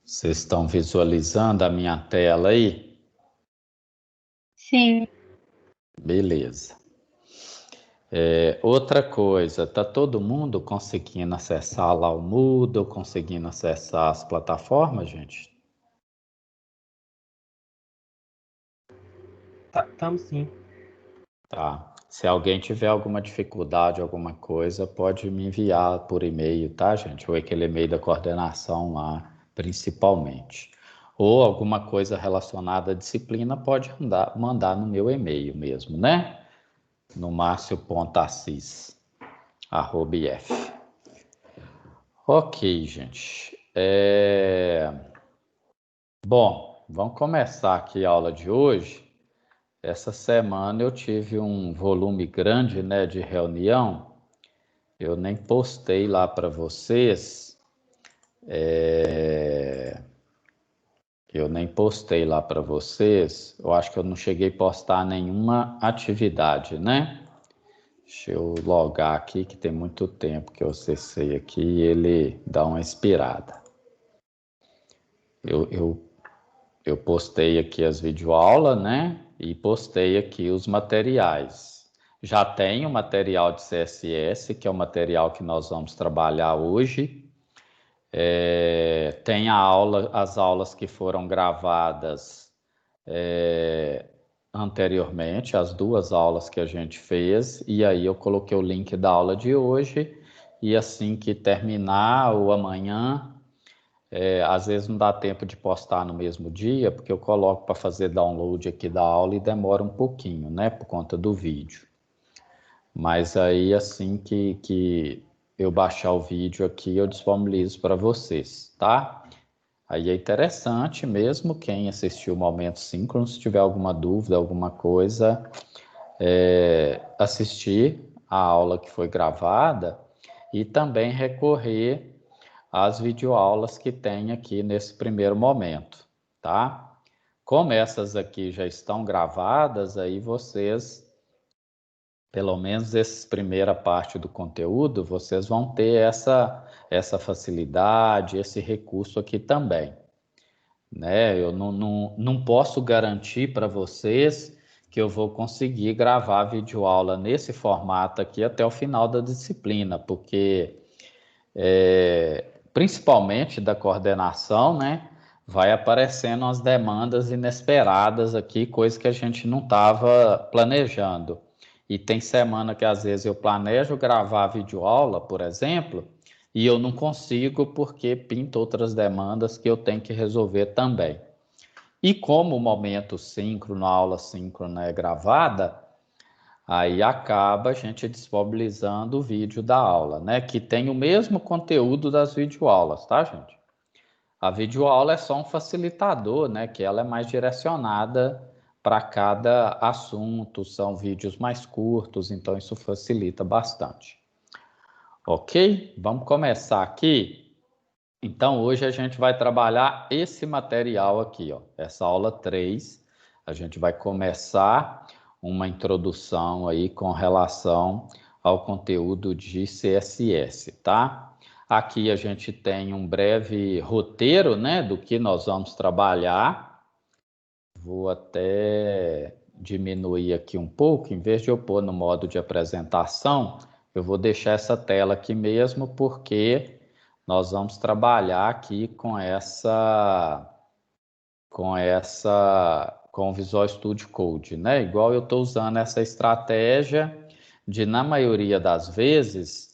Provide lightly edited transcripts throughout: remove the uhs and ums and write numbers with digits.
Vocês estão visualizando a minha tela aí? Sim. Beleza. Outra coisa, tá todo mundo conseguindo acessar lá o Moodle, conseguindo acessar as plataformas, gente? Estamos sim. Tá. Se alguém tiver alguma dificuldade, alguma coisa, pode me enviar por e-mail, tá, gente? Ou aquele e-mail da coordenação lá, principalmente. Ou alguma coisa relacionada à disciplina, pode mandar no meu e-mail mesmo, né? No marcio.assis@if. Ok, gente. Bom, vamos começar aqui a aula de hoje. Essa semana eu tive um volume grande, né, de reunião. Eu nem postei lá para vocês. Eu acho que eu não cheguei a postar nenhuma atividade, né? Deixa eu logar aqui, que tem muito tempo que eu acessei aqui e ele dá uma expirada. Eu postei aqui as videoaulas, né? E postei aqui os materiais. Já tem o material de CSS, que é o material que nós vamos trabalhar hoje. Tem as aulas que foram gravadas anteriormente, as 2 aulas que a gente fez, e aí eu coloquei o link da aula de hoje, e assim que terminar, ou amanhã, às vezes não dá tempo de postar no mesmo dia, porque eu coloco para fazer download aqui da aula e demora um pouquinho, né, por conta do vídeo. Mas aí, assim que eu baixar o vídeo aqui, eu disponibilizo para vocês, tá? Aí é interessante mesmo, quem assistiu o Momento Síncrono, se tiver alguma dúvida, alguma coisa, assistir a aula que foi gravada e também recorrer às videoaulas que tem aqui nesse primeiro momento, tá? Como essas aqui já estão gravadas, aí vocês, pelo menos essa primeira parte do conteúdo, vocês vão ter essa facilidade, esse recurso aqui também, né? Eu não posso garantir para vocês que eu vou conseguir gravar a videoaula nesse formato aqui até o final da disciplina, porque principalmente da coordenação, né? Vai aparecendo as demandas inesperadas aqui, coisa que a gente não estava planejando. E tem semana que às vezes eu planejo gravar a videoaula, por exemplo, e eu não consigo porque pinta outras demandas que eu tenho que resolver também. E como o momento síncrono, a aula síncrona é gravada, aí acaba a gente disponibilizando o vídeo da aula, né? Que tem o mesmo conteúdo das videoaulas, tá, gente? A videoaula é só um facilitador, né? Que ela é mais direcionada para cada assunto, são vídeos mais curtos, então isso facilita bastante. Ok? Vamos começar aqui. Então, hoje a gente vai trabalhar esse material aqui, ó, essa aula 3. A gente vai começar uma introdução aí com relação ao conteúdo de CSS, tá? Aqui a gente tem um breve roteiro, né, do que nós vamos trabalhar. Vou até diminuir aqui um pouco, em vez de eu pôr no modo de apresentação, eu vou deixar essa tela aqui mesmo, porque nós vamos trabalhar aqui com o Visual Studio Code, né? Igual eu estou usando essa estratégia de, na maioria das vezes,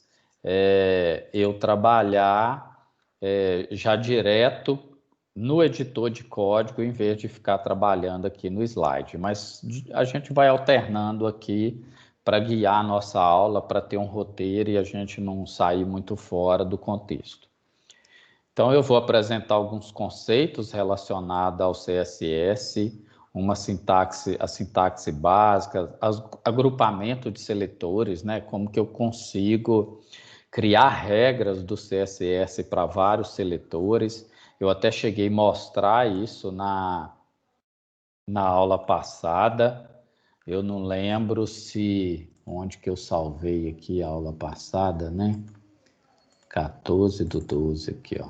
eu trabalhar já direto no editor de código, em vez de ficar trabalhando aqui no slide. Mas a gente vai alternando aqui para guiar a nossa aula, para ter um roteiro e a gente não sair muito fora do contexto. Então, eu vou apresentar alguns conceitos relacionados ao CSS, a sintaxe básica, agrupamento de seletores, né? Como que eu consigo criar regras do CSS para vários seletores. Eu até cheguei a mostrar isso na aula passada. Eu não lembro onde que eu salvei aqui a aula passada, né? 14/12 aqui, ó.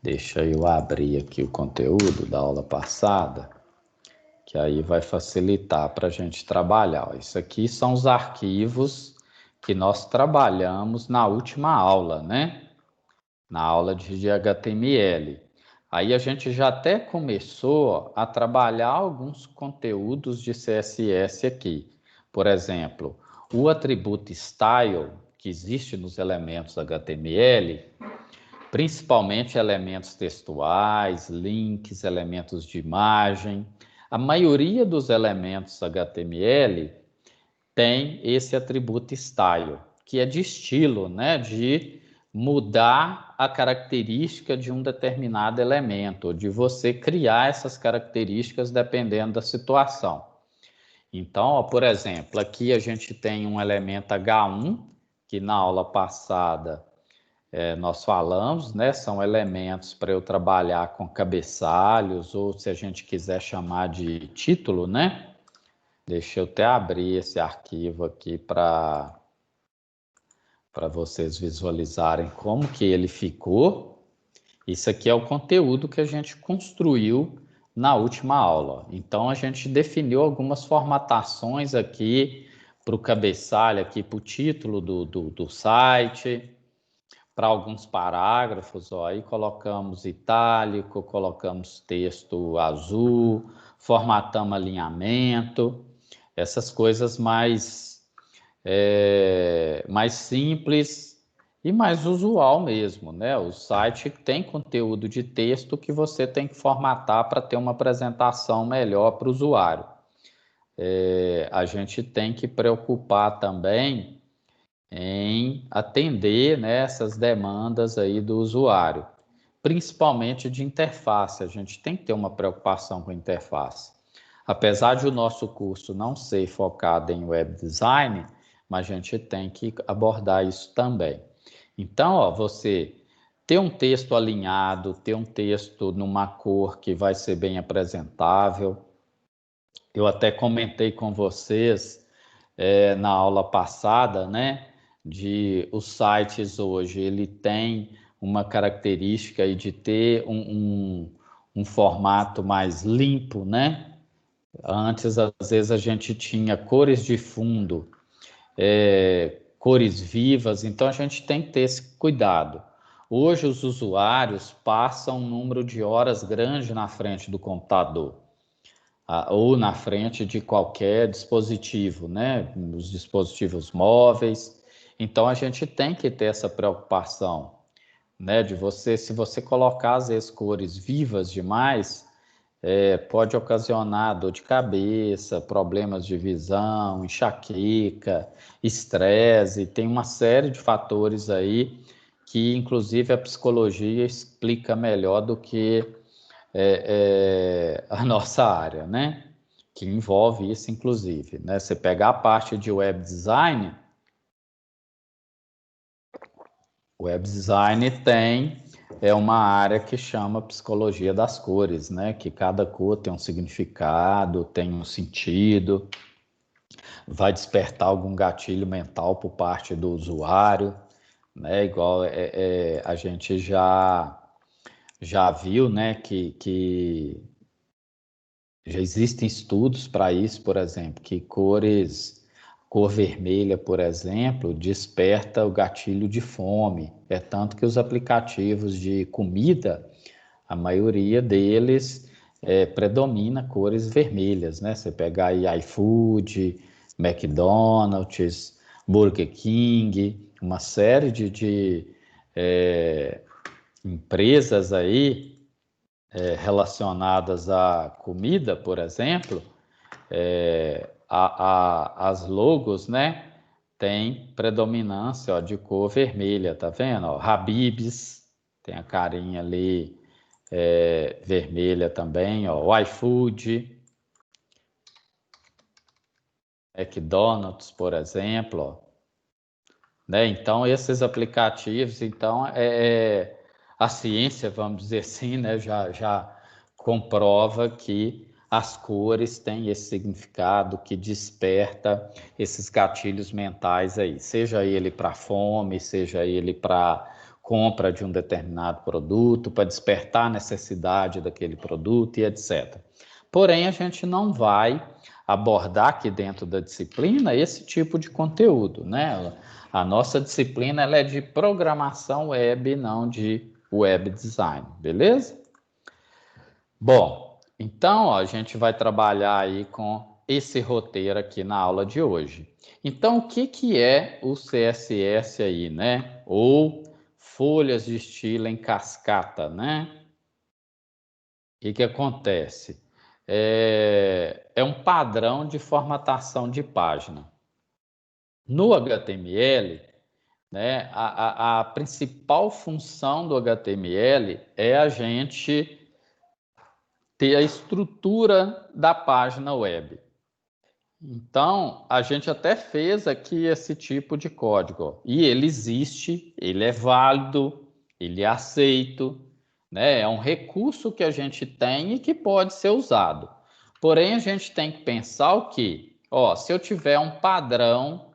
Deixa eu abrir aqui o conteúdo da aula passada, que aí vai facilitar para a gente trabalhar. Ó, isso aqui são os arquivos que nós trabalhamos na última aula, né? Na aula de HTML. Aí a gente já até começou a trabalhar alguns conteúdos de CSS aqui. Por exemplo, o atributo style, que existe nos elementos HTML, principalmente elementos textuais, links, elementos de imagem. A maioria dos elementos HTML tem esse atributo style, que é de estilo, né? De mudar a característica de um determinado elemento, ou de você criar essas características dependendo da situação. Então, ó, por exemplo, aqui a gente tem um elemento H1, que na aula passada nós falamos, né? São elementos para eu trabalhar com cabeçalhos, ou se a gente quiser chamar de título, né? Deixa eu até abrir esse arquivo aqui para vocês visualizarem como que ele ficou. Isso aqui é o conteúdo que a gente construiu na última aula. Então, a gente definiu algumas formatações aqui para o cabeçalho, aqui para o título do site, para alguns parágrafos, ó, aí colocamos itálico, colocamos texto azul, formatamos alinhamento, essas coisas mais simples e mais usual mesmo, né? O site tem conteúdo de texto que você tem que formatar para ter uma apresentação melhor para o usuário. A gente tem que preocupar também em atender, né, essas demandas aí do usuário, principalmente de interface. A gente tem que ter uma preocupação com a interface. Apesar de o nosso curso não ser focado em web design, mas a gente tem que abordar isso também. Então, ó, você ter um texto alinhado, ter um texto numa cor que vai ser bem apresentável. Eu até comentei com vocês na aula passada, né, de os sites hoje, ele tem uma característica aí de ter um formato mais limpo, né? Antes, às vezes, a gente tinha cores de fundo, cores vivas, então a gente tem que ter esse cuidado. Hoje, os usuários passam um número de horas grande na frente do computador, ou na frente de qualquer dispositivo, né? Os dispositivos móveis. Então, a gente tem que ter essa preocupação, né? De você, se você colocar, às vezes, cores vivas demais, pode ocasionar dor de cabeça, problemas de visão, enxaqueca, estresse, tem uma série de fatores aí que, inclusive, a psicologia explica melhor do que a nossa área, né? Que envolve isso, inclusive, né? Você pegar a parte de web design tem uma área que chama psicologia das cores, né? Que cada cor tem um significado, tem um sentido, vai despertar algum gatilho mental por parte do usuário, né? Igual a gente já viu, né? Que já existem estudos para isso, por exemplo, que cor vermelha, por exemplo, desperta o gatilho de fome. É tanto que os aplicativos de comida, a maioria deles predomina cores vermelhas, né? Você pegar aí iFood, McDonald's, Burger King, uma série de empresas aí relacionadas à comida, por exemplo, as logos, né, tem predominância, ó, de cor vermelha, tá vendo? Ó, Habib's tem a carinha ali vermelha também, ó, o iFood, McDonald's, por exemplo, ó, né? Então, esses aplicativos, então, a ciência, vamos dizer assim, né, já comprova que as cores têm esse significado que desperta esses gatilhos mentais aí, seja ele para fome, seja ele para compra de um determinado produto, para despertar a necessidade daquele produto e etc. Porém, a gente não vai abordar aqui dentro da disciplina esse tipo de conteúdo, né? A nossa disciplina ela é de programação web, não de web design, beleza? Bom, então ó, a gente vai trabalhar aí com esse roteiro aqui na aula de hoje. Então, o que é o CSS aí, né? Ou folhas de estilo em cascata, né? O que acontece? É um padrão de formatação de página. No HTML, né, a principal função do HTML é a gente ter a estrutura da página web. Então, a gente até fez aqui esse tipo de código. E ele existe, ele é válido, ele é aceito, né? É um recurso que a gente tem e que pode ser usado. Porém, a gente tem que pensar o quê? Ó, se eu tiver um padrão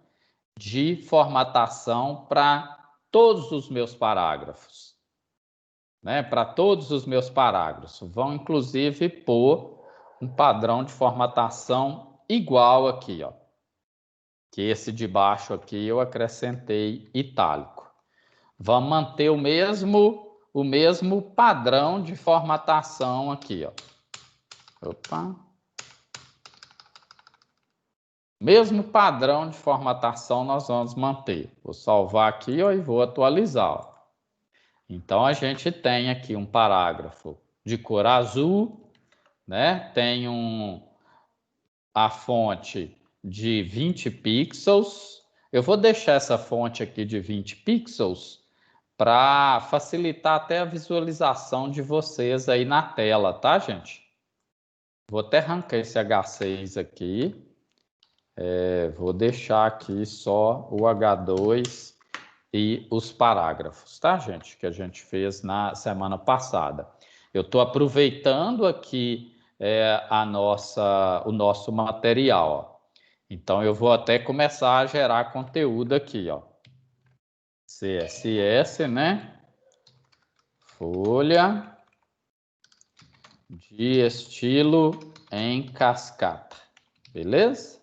de formatação para todos os meus parágrafos, né? Para todos os meus parágrafos, vão inclusive pôr um padrão de formatação igual aqui, ó. Que esse de baixo aqui eu acrescentei itálico. Vamos manter o mesmo padrão de formatação aqui, ó. Opa. Mesmo padrão de formatação nós vamos manter. Vou salvar aqui, ó, e vou atualizar, ó. Então a gente tem aqui um parágrafo de cor azul, né? Tem a fonte de 20 pixels. Eu vou deixar essa fonte aqui de 20 pixels para facilitar até a visualização de vocês aí na tela, tá, gente? Vou até arrancar esse H6 aqui. Vou deixar aqui só o H2 e os parágrafos, tá, gente? Que a gente fez na semana passada. Eu estou aproveitando aqui o nosso material, ó. Então, eu vou até começar a gerar conteúdo aqui, ó. CSS, né? Folha de estilo em cascata, beleza?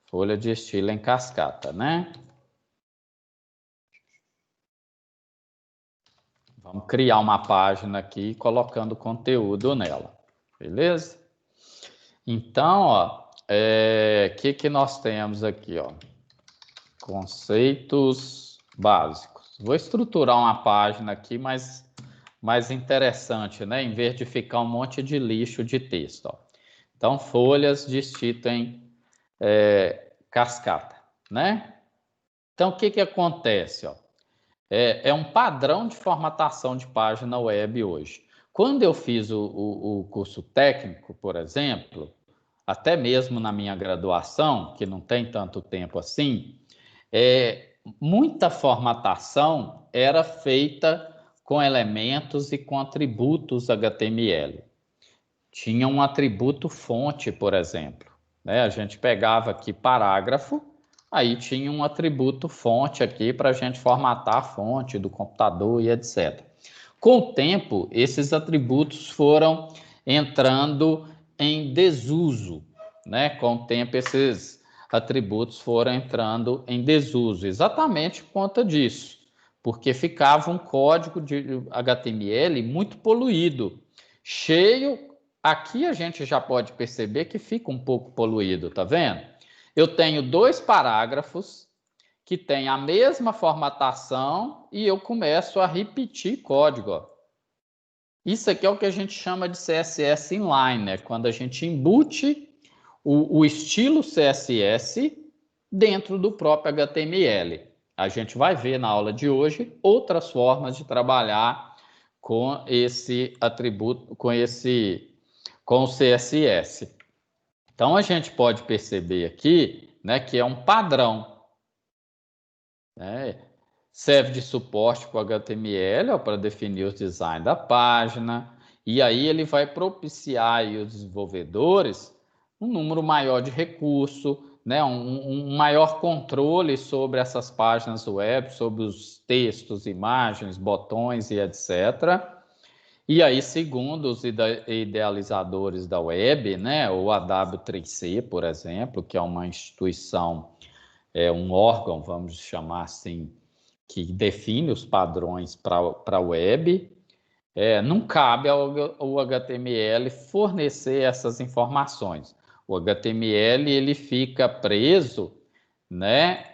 Folha de estilo em cascata, né? Vamos criar uma página aqui colocando conteúdo nela, beleza? Então, ó, que nós temos aqui, ó? Conceitos básicos. Vou estruturar uma página aqui mais interessante, né? Em vez de ficar um monte de lixo de texto, ó. Então, folhas de estilo em cascata, né? Então, o que acontece, ó? É um padrão de formatação de página web hoje. Quando eu fiz o curso técnico, por exemplo, até mesmo na minha graduação, que não tem tanto tempo assim, muita formatação era feita com elementos e com atributos HTML. Tinha um atributo fonte, por exemplo, né? A gente pegava aqui parágrafo, aí tinha um atributo fonte aqui para a gente formatar a fonte do computador e etc. Com o tempo, esses atributos foram entrando em desuso, né? Com o tempo, esses atributos foram entrando em desuso, exatamente por conta disso, porque ficava um código de HTML muito poluído, cheio. Aqui a gente já pode perceber que fica um pouco poluído, tá vendo? Eu tenho dois parágrafos que têm a mesma formatação e eu começo a repetir código, ó. Isso aqui é o que a gente chama de CSS inline, né? Quando a gente embute o estilo CSS dentro do próprio HTML. A gente vai ver na aula de hoje outras formas de trabalhar com esse atributo, com o CSS. Então a gente pode perceber aqui, né, que é um padrão, né? Serve de suporte para o HTML para definir os designs da página. E aí ele vai propiciar aí os desenvolvedores um número maior de recurso, né, um maior controle sobre essas páginas web, sobre os textos, imagens, botões e etc. E aí, segundo os idealizadores da web, né, o AW3C, por exemplo, que é uma instituição, um órgão, vamos chamar assim, que define os padrões para a web, não cabe ao HTML fornecer essas informações. O HTML ele fica preso, né,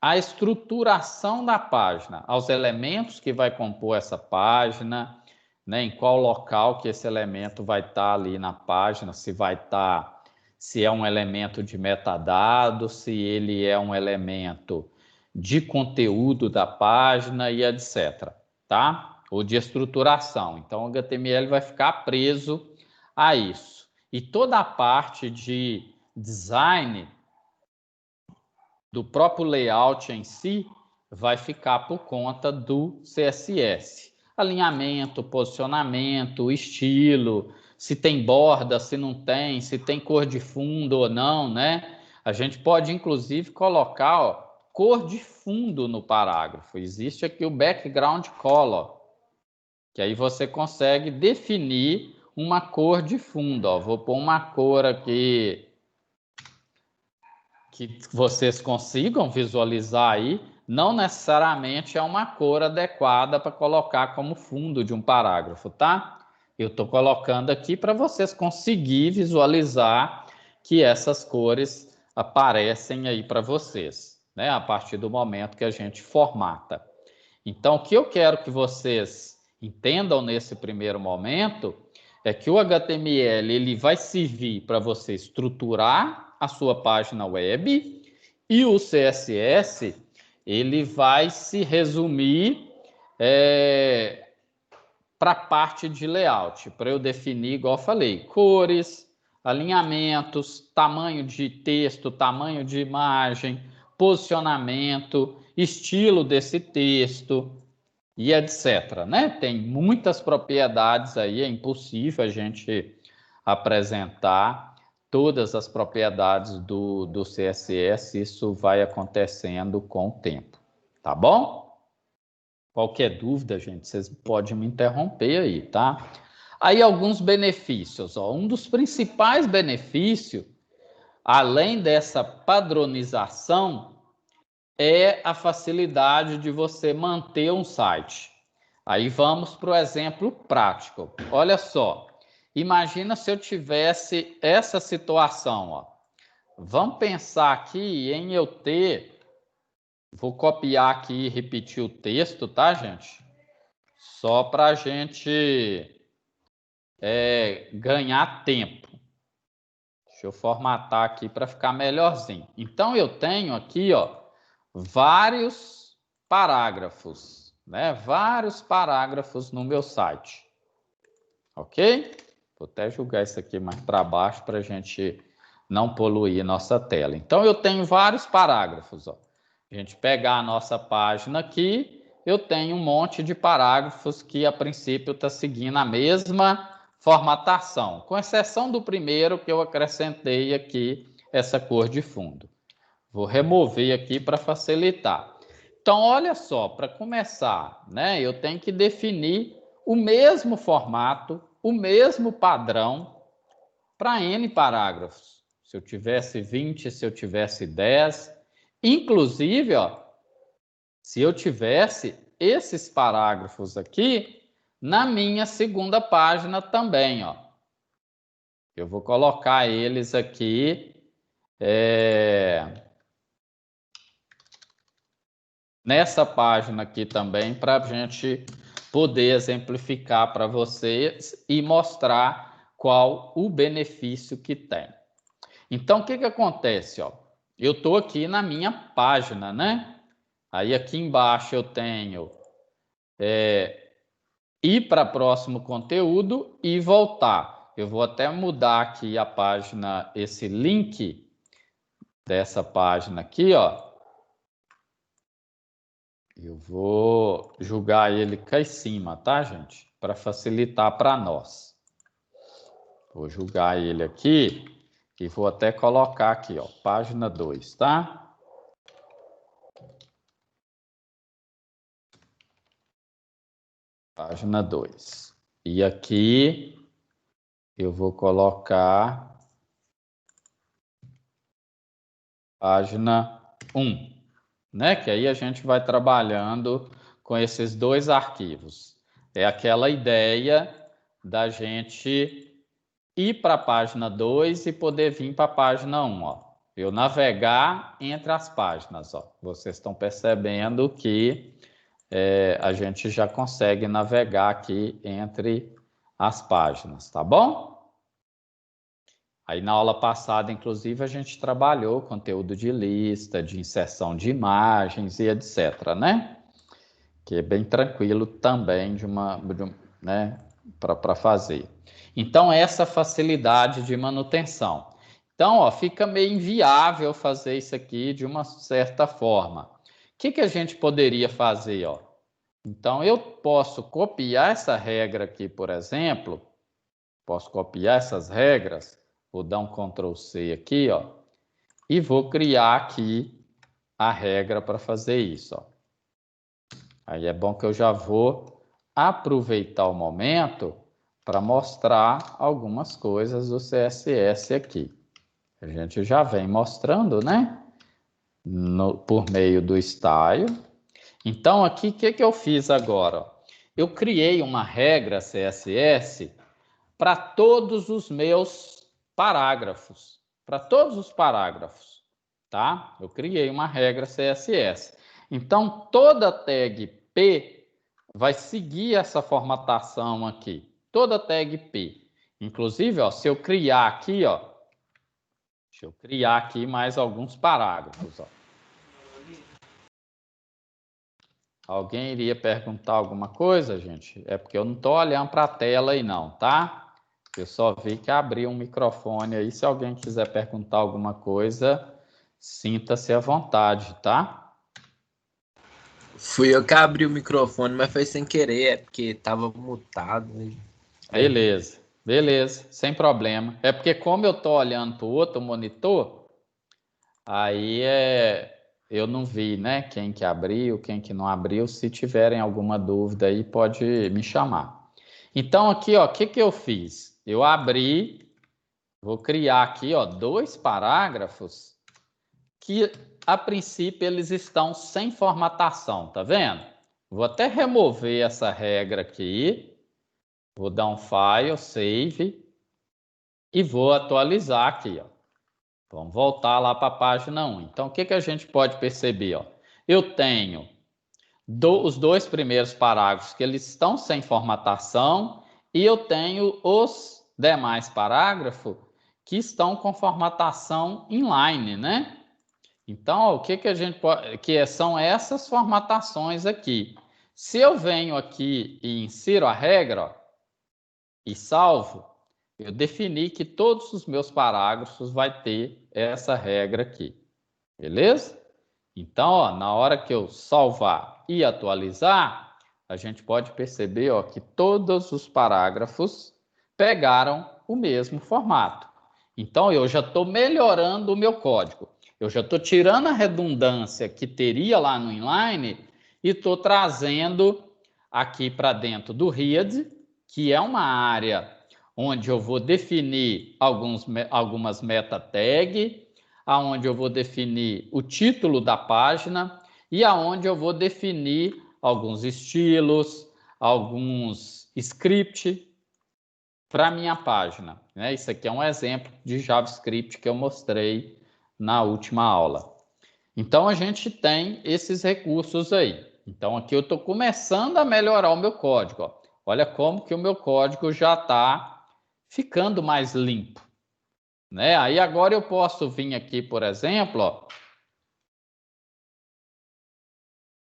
à estruturação da página, aos elementos que vai compor essa página, né, em qual local que esse elemento vai estar ali na página, se é um elemento de metadados, se ele é um elemento de conteúdo da página e etc, tá? Ou de estruturação. Então, o HTML vai ficar preso a isso. E toda a parte de design do próprio layout em si vai ficar por conta do CSS. Alinhamento, posicionamento, estilo, se tem borda, se não tem, se tem cor de fundo ou não, né? A gente pode, inclusive, colocar, ó, cor de fundo no parágrafo. Existe aqui o background color, que aí você consegue definir uma cor de fundo. Ó. Vou pôr uma cor aqui que vocês consigam visualizar aí, não necessariamente é uma cor adequada para colocar como fundo de um parágrafo, tá? Eu estou colocando aqui para vocês conseguirem visualizar que essas cores aparecem aí para vocês, né? A partir do momento que a gente formata. Então, o que eu quero que vocês entendam nesse primeiro momento é que o HTML ele vai servir para você estruturar a sua página web e o CSS ele vai se resumir para a parte de layout, para eu definir, igual eu falei, cores, alinhamentos, tamanho de texto, tamanho de imagem, posicionamento, estilo desse texto e etc. Né? Tem muitas propriedades aí, é impossível a gente apresentar todas as propriedades do CSS, isso vai acontecendo com o tempo, tá bom? Qualquer dúvida, gente, vocês podem me interromper aí, tá? Aí alguns benefícios, ó. Um dos principais benefícios, além dessa padronização, é a facilidade de você manter um site. Aí vamos para o exemplo prático. Olha só, imagina se eu tivesse essa situação, ó. Vamos pensar aqui em eu ter, vou copiar aqui e repetir o texto, tá, gente? Só para a gente ganhar tempo. Deixa eu formatar aqui para ficar melhorzinho. Então, eu tenho aqui, ó, vários parágrafos, né? Vários parágrafos no meu site. Ok? Vou até jogar isso aqui mais para baixo para a gente não poluir nossa tela. Então, eu tenho vários parágrafos, ó. A gente pegar a nossa página aqui, eu tenho um monte de parágrafos que, a princípio, está seguindo a mesma formatação, com exceção do primeiro que eu acrescentei aqui, essa cor de fundo. Vou remover aqui para facilitar. Então, olha só, para começar, né, eu tenho que definir o mesmo formato, o mesmo padrão para N parágrafos. Se eu tivesse 20, se eu tivesse 10, inclusive, ó, se eu tivesse esses parágrafos aqui na minha segunda página também, ó. Eu vou colocar eles aqui nessa página aqui também para a gente poder exemplificar para vocês e mostrar qual o benefício que tem. Então, o que acontece? Ó? Eu estou aqui na minha página, né? Aí aqui embaixo eu tenho ir para próximo conteúdo e voltar. Eu vou até mudar aqui a página, esse link dessa página aqui, ó. Eu vou jogar ele cá em cima, tá, gente? Para facilitar para nós. Vou jogar ele aqui e vou até colocar aqui, ó, página 2, tá? Página 2. E aqui eu vou colocar página 1, né? Que aí a gente vai trabalhando com esses dois arquivos. É aquela ideia da gente ir para a página 2 e poder vir para a página 1, ó. Eu navegar entre as páginas, ó. Vocês estão percebendo que a gente já consegue navegar aqui entre as páginas, tá bom? Aí na aula passada, inclusive, a gente trabalhou conteúdo de lista, de inserção de imagens e etc, né? Que é bem tranquilo também né, para fazer. Então, essa facilidade de manutenção. Então, ó, fica meio inviável fazer isso aqui de uma certa forma. O que a gente poderia fazer, ó? Então, eu posso copiar essa regra aqui, por exemplo, posso copiar essas regras, vou dar um Ctrl C aqui, ó, e vou criar aqui a regra para fazer isso, ó. Aí é bom que eu já vou aproveitar o momento para mostrar algumas coisas do CSS aqui. A gente já vem mostrando, né? Por meio do style. Então, aqui, o que eu fiz agora? Eu criei uma regra CSS para todos os meus parágrafos. Para todos os parágrafos, tá? Eu criei uma regra CSS. Então, toda tag P vai seguir essa formatação aqui. Toda tag P. Inclusive, ó, se eu criar aqui, ó, deixa eu criar aqui mais alguns parágrafos, ó. Alguém iria perguntar alguma coisa, gente? É porque eu não estou olhando para a tela aí não, tá? Eu só vi que abriu um microfone aí. Se alguém quiser perguntar alguma coisa, sinta-se à vontade, tá? Fui eu que abri o microfone, mas foi sem querer, é porque tava mutado. Beleza, beleza, sem problema. É porque como eu tô olhando para o outro monitor, aí eu não vi, né? Quem que abriu, quem que não abriu. Se tiverem alguma dúvida aí, pode me chamar. Então aqui, ó, o que eu fiz? Eu abri, vou criar aqui, ó, 2 parágrafos que a princípio eles estão sem formatação, tá vendo? Vou até remover essa regra aqui, vou dar um file, save, e vou atualizar aqui, ó. Vamos voltar lá para a página 1. Então, o que a gente pode perceber, ó? Eu tenho os 2 primeiros parágrafos que eles estão sem formatação e eu tenho os demais parágrafos que estão com formatação inline, né? Então, ó, o que a gente pode... que são essas formatações aqui. Se eu venho aqui e insiro a regra, ó, e salvo, eu defini que todos os meus parágrafos vai ter essa regra aqui. Beleza? Então, ó, na hora que eu salvar e atualizar, a gente pode perceber, ó, que todos os parágrafos pegaram o mesmo formato. Então, eu já estou melhorando o meu código. Eu já estou tirando a redundância que teria lá no inline e estou trazendo aqui para dentro do read, que é uma área onde eu vou definir algumas meta tag, aonde eu vou definir o título da página e aonde eu vou definir alguns estilos, alguns scripts para minha página, né? Isso aqui é um exemplo de JavaScript que eu mostrei na última aula. Então a gente tem esses recursos aí. Então aqui eu estou começando a melhorar o meu código, ó. Olha como que o meu código já está ficando mais limpo, né? Aí agora eu posso vir aqui, por exemplo, ó,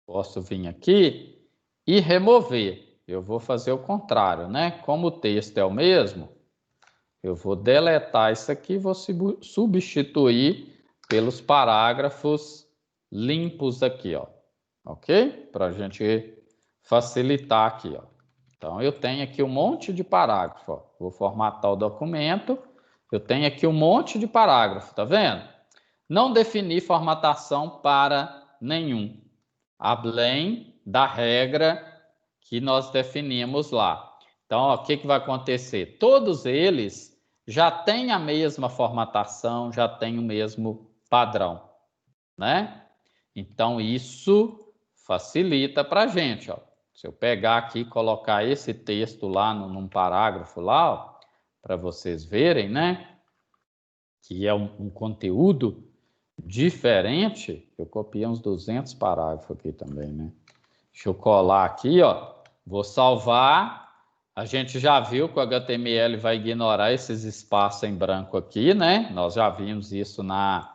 posso vir aqui e remover. Eu vou fazer o contrário, né? Como o texto é o mesmo, eu vou deletar isso aqui e vou substituir pelos parágrafos limpos aqui, ó. Ok? Para a gente facilitar aqui, ó. Então, eu tenho aqui um monte de parágrafo. Ó. Vou formatar o documento. Eu tenho aqui um monte de parágrafo, tá vendo? Não defini formatação para nenhum, além da regra que nós definimos lá. Então, ó, o que vai acontecer? Todos eles já têm a mesma formatação, já têm o mesmo padrão, né? Então, isso facilita para a gente, ó. Se eu pegar aqui e colocar esse texto lá num parágrafo lá, para vocês verem, né? Que é um conteúdo diferente. Eu copiei uns 200 parágrafos aqui também, né? Deixa eu colar aqui, ó. Vou salvar. A gente já viu que o HTML vai ignorar esses espaços em branco aqui, né? Nós já vimos isso na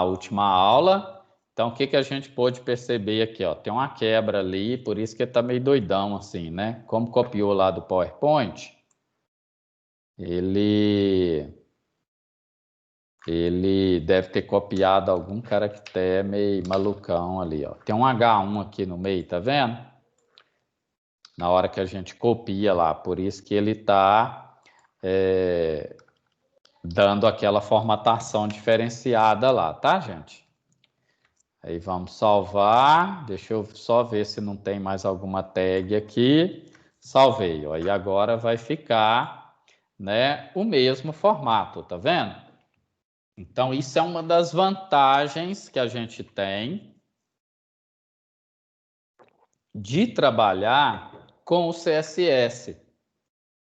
última aula. Então, o que a gente pôde perceber aqui, ó? Tem uma quebra ali, por isso que ele tá meio doidão assim, né? Como copiou lá do PowerPoint, ele deve ter copiado algum caractere meio malucão ali, ó. Tem um H1 aqui no meio, tá vendo? Na hora que a gente copia lá, por isso que ele tá dando aquela formatação diferenciada lá, tá, gente? Aí vamos salvar, deixa eu só ver se não tem mais alguma tag aqui. Salvei, ó, e agora vai ficar, né, o mesmo formato, tá vendo? Então, isso é uma das vantagens que a gente tem de trabalhar com o CSS.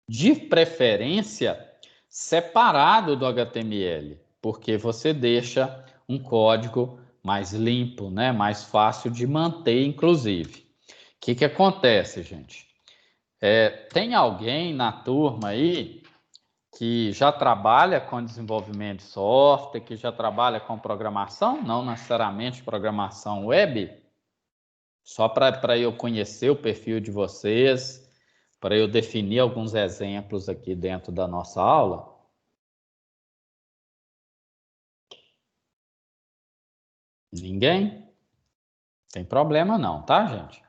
De preferência, separado do HTML, porque você deixa um código mais limpo, né? Mais fácil de manter, inclusive. O que acontece, gente? Tem alguém na turma aí que já trabalha com desenvolvimento de software, que já trabalha com programação, não necessariamente programação web, só para eu conhecer o perfil de vocês, para eu definir alguns exemplos aqui dentro da nossa aula. Ninguém? Tem problema não, tá, gente?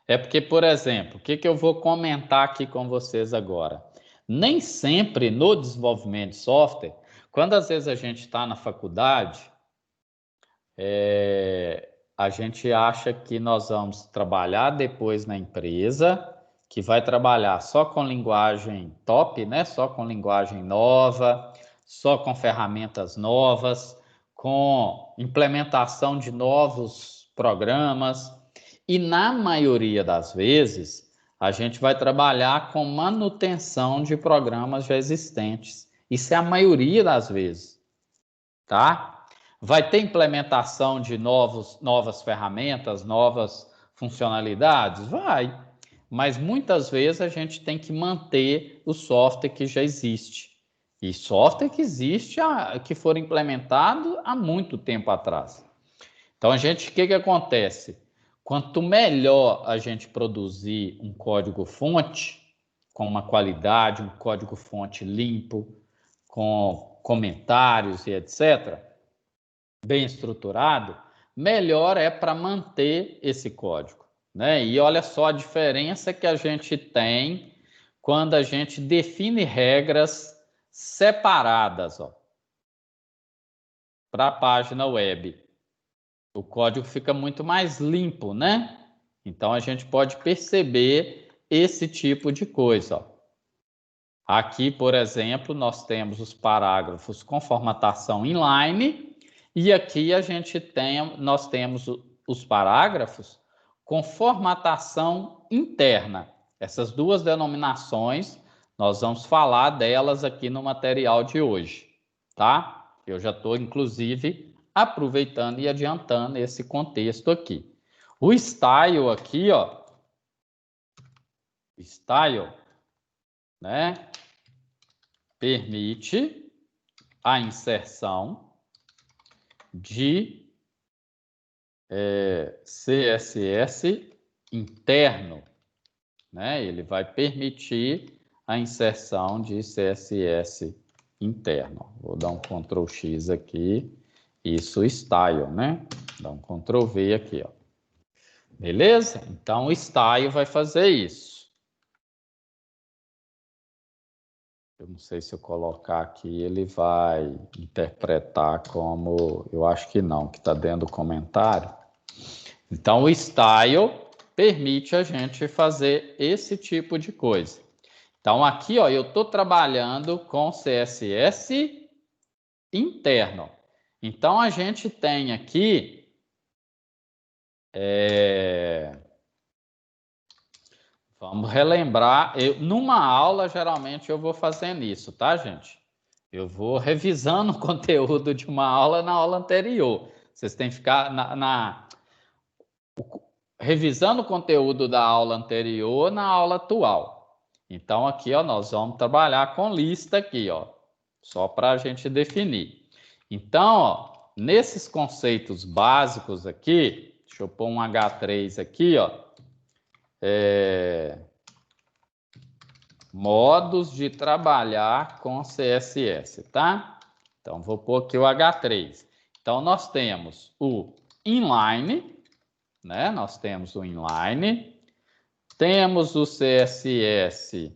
É porque, por exemplo, o que eu vou comentar aqui com vocês agora? Nem sempre no desenvolvimento de software, quando às vezes a gente está na faculdade, a gente acha que nós vamos trabalhar depois na empresa, que vai trabalhar só com linguagem top, né? Só com linguagem nova, só com ferramentas novas, com implementação de novos programas. E na maioria das vezes, a gente vai trabalhar com manutenção de programas já existentes. Isso é a maioria das vezes, tá? Vai ter implementação de novas ferramentas, novas funcionalidades? Vai. Mas muitas vezes a gente tem que manter o software que já existe. E software que existe, que foram implementados há muito tempo atrás. Então, o que acontece? Quanto melhor a gente produzir um código-fonte, com uma qualidade, um código-fonte limpo, com comentários e etc., bem estruturado, melhor é para manter esse código, né? E olha só a diferença que a gente tem quando a gente define regras separadas, ó, para a página web. O código fica muito mais limpo, né? Então a gente pode perceber esse tipo de coisa, ó. Aqui, por exemplo, nós temos os parágrafos com formatação inline e aqui nós temos os parágrafos com formatação interna. Essas duas denominações, nós vamos falar delas aqui no material de hoje, tá? Eu já estou, inclusive, aproveitando e adiantando esse contexto aqui. O style aqui, ó, style, né? Permite a inserção de CSS interno, né? Ele vai permitir a inserção de CSS interno. Vou dar um Ctrl X aqui, isso style, né? Dá um Ctrl V aqui, ó. Beleza? Então o style vai fazer isso. Eu não sei se eu colocar aqui, ele vai interpretar como... Eu acho que não, que está dentro do comentário. Então, o style permite a gente fazer esse tipo de coisa. Então, aqui, ó, eu estou trabalhando com CSS interno. Então, a gente tem aqui... Vamos relembrar. Numa aula, geralmente, eu vou fazendo isso, tá, gente? Eu vou revisando o conteúdo de uma aula na aula anterior. Vocês têm que ficar revisando o conteúdo da aula anterior na aula atual. Então, aqui, ó, nós vamos trabalhar com lista aqui, ó, só para a gente definir. Então, ó, nesses conceitos básicos aqui, deixa eu pôr um H3 aqui, ó, modos de trabalhar com CSS, tá? Então, vou pôr aqui o H3. Então, nós temos o inline, né? Nós temos o inline, temos o CSS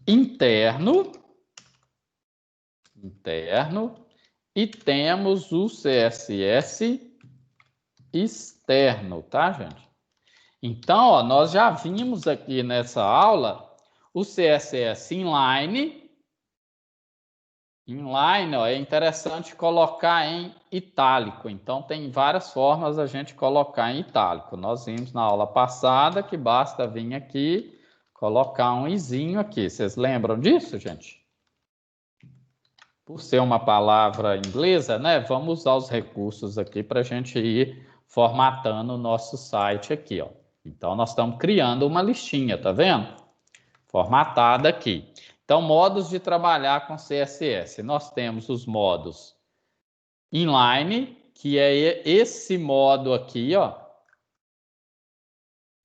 interno, e temos o CSS externo, tá, gente? Então, ó, nós já vimos aqui nessa aula o CSS inline. Inline, ó, é interessante colocar em itálico. Então, tem várias formas a gente colocar em itálico. Nós vimos na aula passada que basta vir aqui, colocar um izinho aqui. Vocês lembram disso, gente? Por ser uma palavra inglesa, né? Vamos usar os recursos aqui para a gente ir formatando o nosso site aqui, ó. Então, nós estamos criando uma listinha, tá vendo? Formatada aqui. Então, modos de trabalhar com CSS. Nós temos os modos inline, que é esse modo aqui, ó.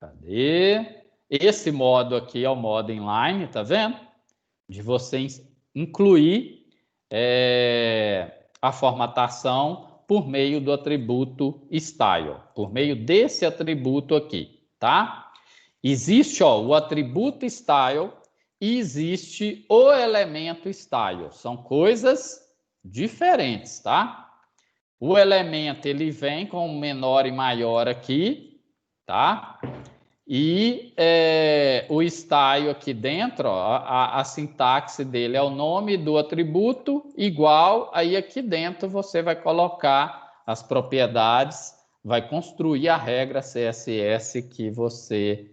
Cadê? Esse modo aqui é o modo inline, tá vendo? De você incluir a formatação por meio do atributo style, por meio desse atributo aqui, tá? Existe, ó, o atributo style e existe o elemento style. São coisas diferentes, tá? O elemento, ele vem com o menor e maior aqui, tá? E o style aqui dentro, ó, a sintaxe dele é o nome do atributo igual, aí aqui dentro você vai colocar as propriedades, vai construir a regra CSS que você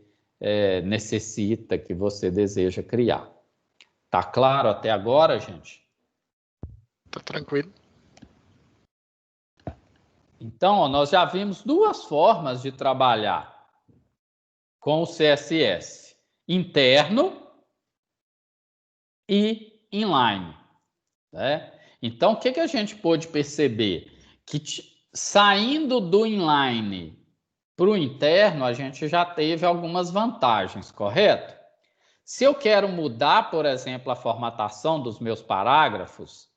necessita, que você deseja criar. Tá claro até agora, gente? Tá tranquilo. Então, ó, nós já vimos duas formas de trabalhar com o CSS: interno e inline, né? Então, o que a gente pôde perceber? Que saindo do inline para o interno, a gente já teve algumas vantagens, correto? Se eu quero mudar, por exemplo, a formatação dos meus parágrafos,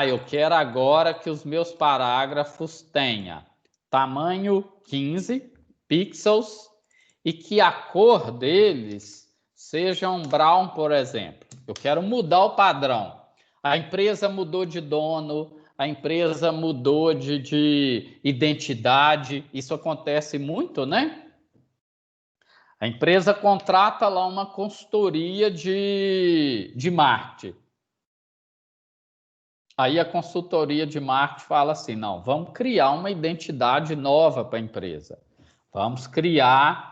eu quero agora que os meus parágrafos tenham tamanho 15 pixels e que a cor deles seja um brown, por exemplo. Eu quero mudar o padrão. A empresa mudou de dono, a empresa mudou de identidade. Isso acontece muito, né? A empresa contrata lá uma consultoria de marketing. Aí a consultoria de marketing fala assim, não, vamos criar uma identidade nova para a empresa. Vamos criar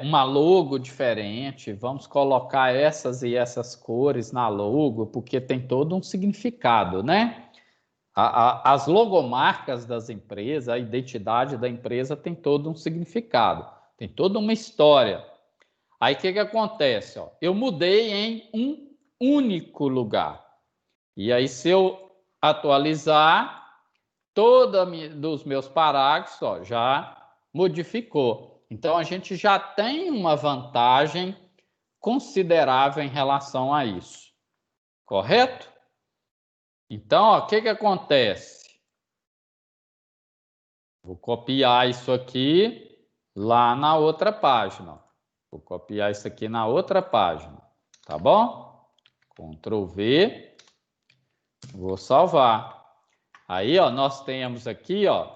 uma logo diferente, vamos colocar essas e essas cores na logo, porque tem todo um significado, né? As logomarcas das empresas, a identidade da empresa tem todo um significado, tem toda uma história. Aí o que acontece? Ó? Eu mudei em um único lugar. E aí, se eu atualizar, todos dos meus parágrafos, ó, já modificou. Então, a gente já tem uma vantagem considerável em relação a isso. Correto? Então, ó, o que acontece? Vou copiar isso aqui lá na outra página. Vou copiar isso aqui na outra página. Tá bom? Ctrl V, vou salvar. Aí, ó, nós temos aqui, ó,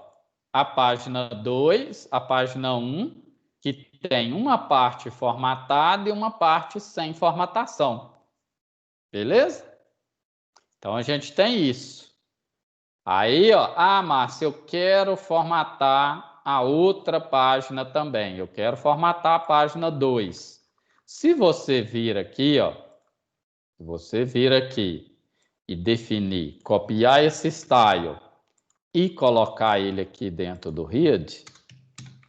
a página 2, a página 1, que tem uma parte formatada e uma parte sem formatação. Beleza? Então, a gente tem isso. Aí, ó, Márcia, eu quero formatar a outra página também. Eu quero formatar a página 2. Se você vir aqui, ó, e definir, copiar esse style e colocar ele aqui dentro do Read,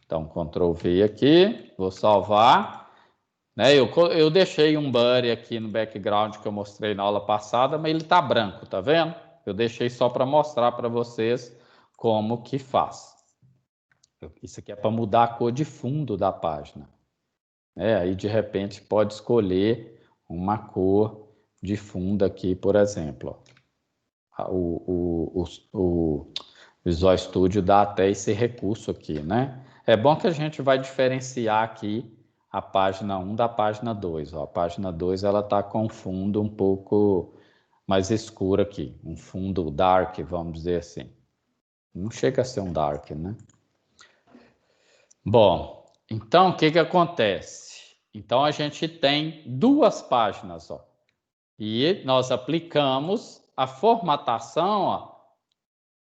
então, Ctrl V aqui, vou salvar. Né? Eu deixei um blur aqui no background que eu mostrei na aula passada, mas ele está branco, tá vendo? Eu deixei só para mostrar para vocês como que faz. Isso aqui é para mudar a cor de fundo da página. Aí, de repente, pode escolher uma cor de fundo aqui, por exemplo. O Visual Studio dá até esse recurso aqui, né? É bom que a gente vai diferenciar aqui a página 1 da página 2. Ó. A página 2 ela está com um fundo um pouco mais escuro aqui. Um fundo dark, vamos dizer assim. Não chega a ser um dark, né? Bom, então o que acontece? Então a gente tem duas páginas, ó. E nós aplicamos a formatação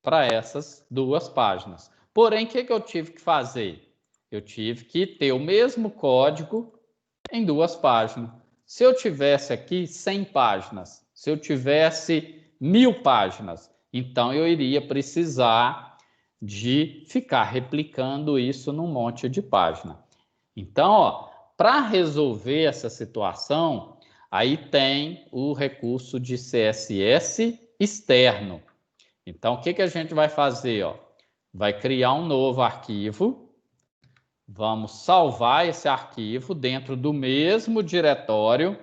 para essas duas páginas. Porém, o que eu tive que fazer? Eu tive que ter o mesmo código em duas páginas. Se eu tivesse aqui 100 páginas, se eu tivesse 1000 páginas, então eu iria precisar de ficar replicando isso num monte de página. Então, para resolver essa situação, aí tem o recurso de CSS externo. Então, o que a gente vai fazer? Ó? Vai criar um novo arquivo. Vamos salvar esse arquivo dentro do mesmo diretório.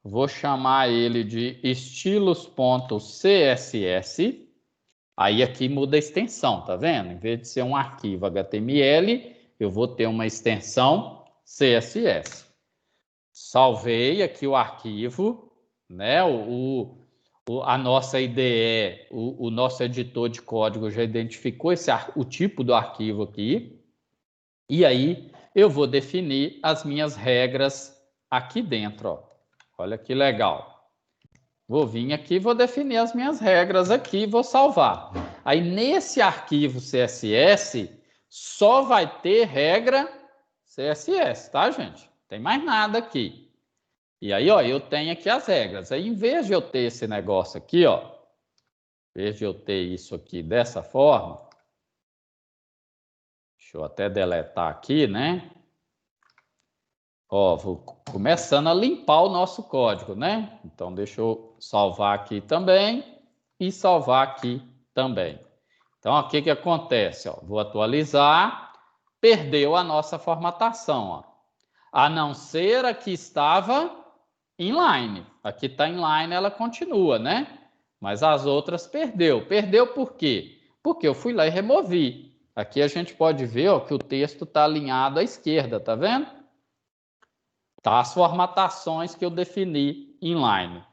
Vou chamar ele de estilos.css. Aí aqui muda a extensão, tá vendo? Em vez de ser um arquivo HTML, eu vou ter uma extensão CSS. Salvei aqui o arquivo, né? A nossa IDE, o nosso editor de código já identificou o tipo do arquivo aqui. E aí eu vou definir as minhas regras aqui dentro. Ó. Olha que legal. Vou vir aqui, vou definir as minhas regras aqui e vou salvar. Aí nesse arquivo CSS só vai ter regra CSS, tá, gente? Não tem mais nada aqui. E aí, ó, eu tenho aqui as regras. Aí, em vez de eu ter esse negócio aqui, ó, em vez de eu ter isso aqui dessa forma, deixa eu até deletar aqui, né? Ó, vou começando a limpar o nosso código, né? Então, deixa eu salvar aqui também e salvar aqui também. Então, ó, o que acontece? Ó, vou atualizar, perdeu a nossa formatação, ó. A não ser a que estava inline. Aqui está inline, ela continua, né? Mas as outras perdeu. Perdeu por quê? Porque eu fui lá e removi. Aqui a gente pode ver ó, que o texto está alinhado à esquerda, tá vendo? Tá as formatações que eu defini inline.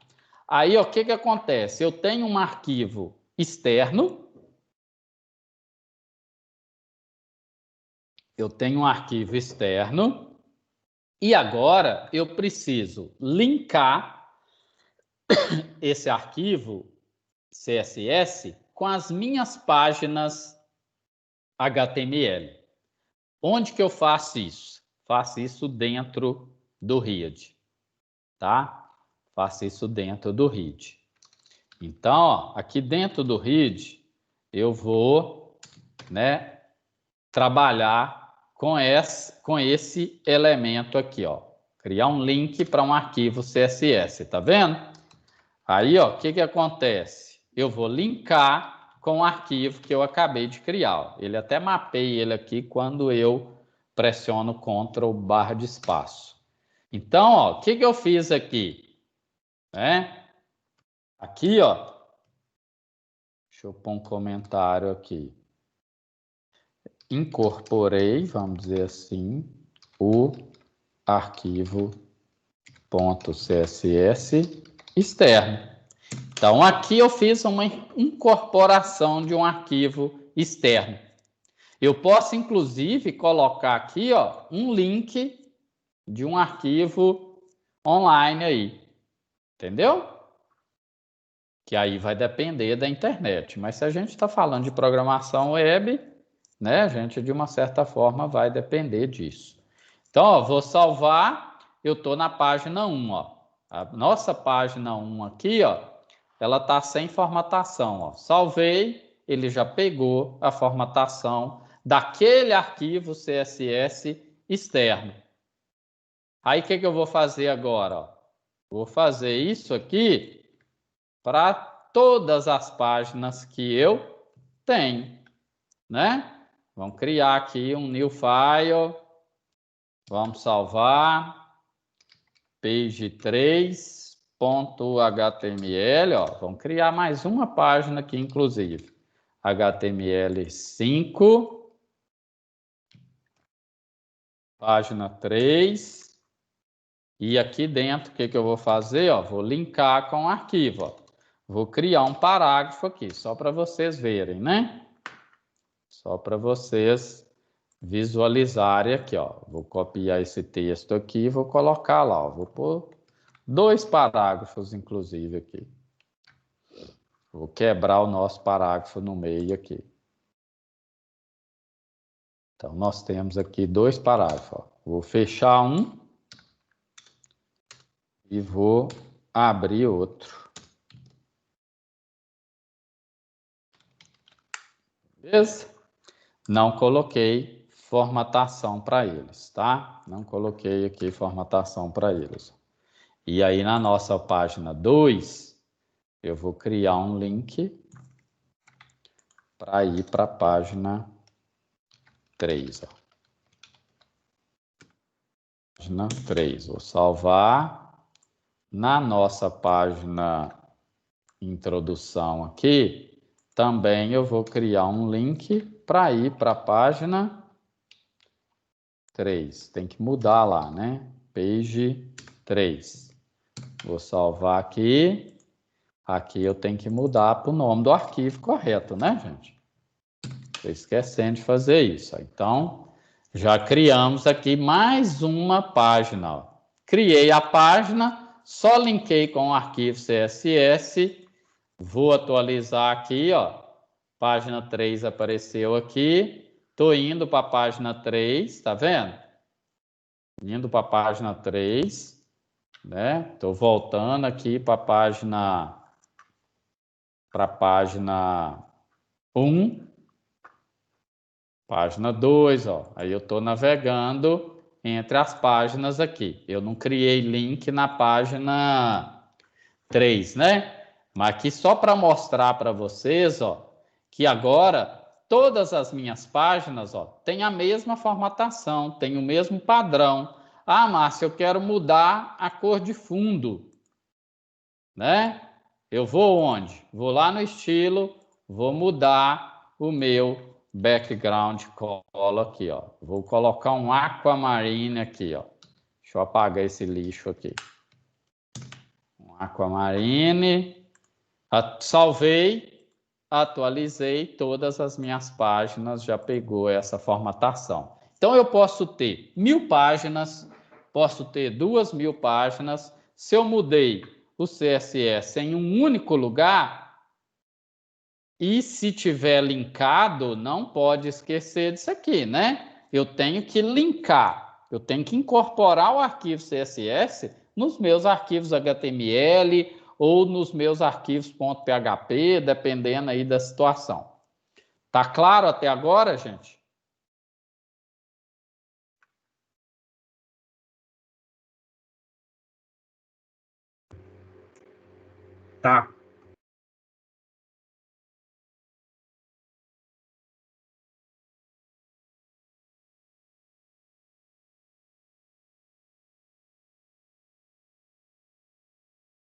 Aí, ó, o que acontece? Eu tenho um arquivo externo. Eu tenho um arquivo externo. E agora eu preciso linkar esse arquivo CSS com as minhas páginas HTML. Onde que eu faço isso? Faço isso dentro do Read, tá? Faço isso dentro do Read. Então, ó, aqui dentro do Read, eu vou, né, trabalhar com esse elemento aqui, ó. Criar um link para um arquivo CSS, tá vendo? Aí, ó, o que acontece? Eu vou linkar com o arquivo que eu acabei de criar. Ó. Ele até mapeia ele aqui quando eu pressiono Ctrl barra de espaço. Então, ó, o que eu fiz aqui? Aqui, ó, deixa eu pôr um comentário aqui. Incorporei, vamos dizer assim, o arquivo .css externo. Então, aqui eu fiz uma incorporação de um arquivo externo. Eu posso, inclusive, colocar aqui, ó, um link de um arquivo online aí. Entendeu? Que aí vai depender da internet. Mas se a gente está falando de programação web, né, a gente, de uma certa forma, vai depender disso. Então, ó, vou salvar. Eu estou na página 1, ó. A nossa página 1 aqui, ó, ela está sem formatação, ó. Salvei, ele já pegou a formatação daquele arquivo CSS externo. Aí, o que eu vou fazer agora, ó? Vou fazer isso aqui para todas as páginas que eu tenho, né? Vamos criar aqui um new file. Vamos salvar. page3.html, ó. Vamos criar mais uma página aqui, inclusive. HTML5. Página 3. E aqui dentro, o que eu vou fazer? Ó, vou linkar com o arquivo. Ó. Vou criar um parágrafo aqui, só para vocês verem, né? Só para vocês visualizarem aqui, ó. Vou copiar esse texto aqui e vou colocar lá, ó. Vou pôr 2 parágrafos, inclusive, aqui. Vou quebrar o nosso parágrafo no meio aqui. Então, nós temos aqui 2 parágrafos, ó. Vou fechar um. E vou abrir outro. Beleza? Não coloquei formatação para eles, tá? Não coloquei aqui formatação para eles. E aí, na nossa página 2, eu vou criar um link para ir para a página 3. Ó. Página 3. Vou salvar. Na nossa página introdução aqui, também eu vou criar um link para ir para a página 3. Tem que mudar lá, né? Page 3. Vou salvar aqui. Aqui eu tenho que mudar para o nome do arquivo correto, né, gente? Estou esquecendo de fazer isso. Então, já criamos aqui mais uma página. Ó. Criei a página. Só linkei com o arquivo CSS, vou atualizar aqui, ó, página 3 apareceu aqui, estou indo para a página 3, tá vendo? Indo para a página 3, né? Estou voltando aqui para a página 1, página 2, ó, aí eu estou navegando entre as páginas aqui. Eu não criei link na página 3, né? Mas aqui só para mostrar para vocês, ó, que agora todas as minhas páginas, ó, tem a mesma formatação, tem o mesmo padrão. Ah, Márcia, eu quero mudar a cor de fundo, né? Eu vou onde? Vou lá no estilo, vou mudar o meu background color aqui, ó. Vou colocar um aquamarine aqui, ó. Deixa eu apagar esse lixo aqui. Um aquamarine. Salvei, atualizei todas as minhas páginas, já pegou essa formatação. Então, eu posso ter 1000 páginas, posso ter 2000 páginas. Se eu mudei o CSS em um único lugar, e se tiver linkado, não pode esquecer disso aqui, né? Eu tenho que linkar, eu tenho que incorporar o arquivo CSS nos meus arquivos HTML ou nos meus arquivos .php, dependendo aí da situação. Tá claro até agora, gente? Tá.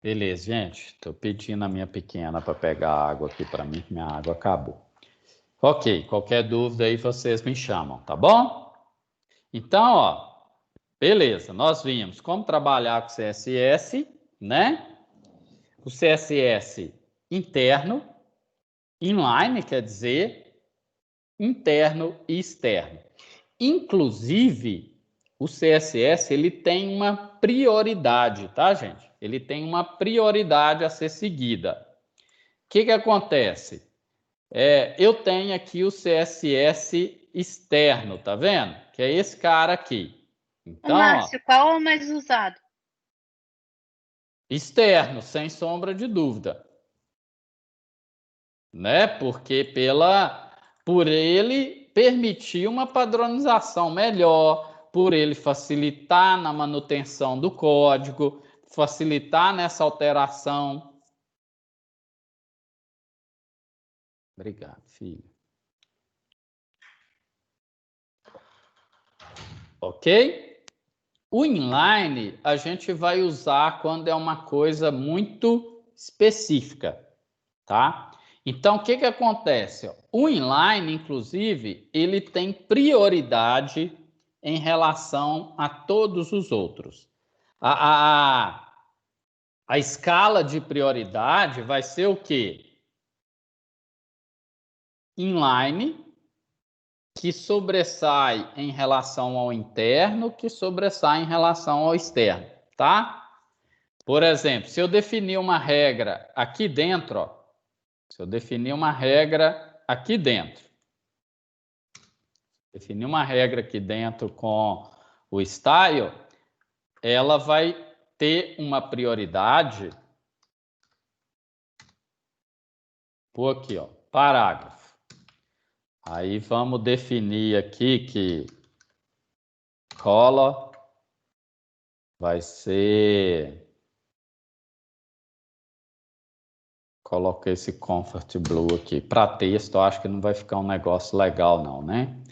Beleza, gente. Estou pedindo a minha pequena para pegar água aqui para mim, que minha água acabou. Ok, qualquer dúvida aí vocês me chamam, tá bom? Então, ó, beleza, nós vimos como trabalhar com CSS, né? o CSS interno, inline quer dizer interno e externo. Inclusive, o CSS ele tem uma prioridade, tá, gente? Ele tem uma prioridade a ser seguida. O que acontece? Eu tenho aqui o CSS externo, tá vendo? Que é esse cara aqui. Então, Márcio, qual é o mais usado? Externo, sem sombra de dúvida. Né? Porque por ele permitir uma padronização melhor, por ele facilitar na manutenção do código, facilitar nessa alteração. Obrigado, filho. Ok? O inline a gente vai usar quando é uma coisa muito específica, tá? Então, o que acontece? O inline, inclusive, ele tem prioridade em relação a todos os outros. A escala de prioridade vai ser o quê? Inline, que sobressai em relação ao interno, que sobressai em relação ao externo, tá? Por exemplo, se eu definir uma regra aqui dentro, ó, se eu definir uma regra aqui dentro, definir uma regra aqui dentro com o style, ela vai ter uma prioridade por aqui, ó, parágrafo. Aí vamos definir aqui que color vai ser... Coloquei esse Comfort Blue aqui. Para texto, eu acho que não vai ficar um negócio legal, não, né?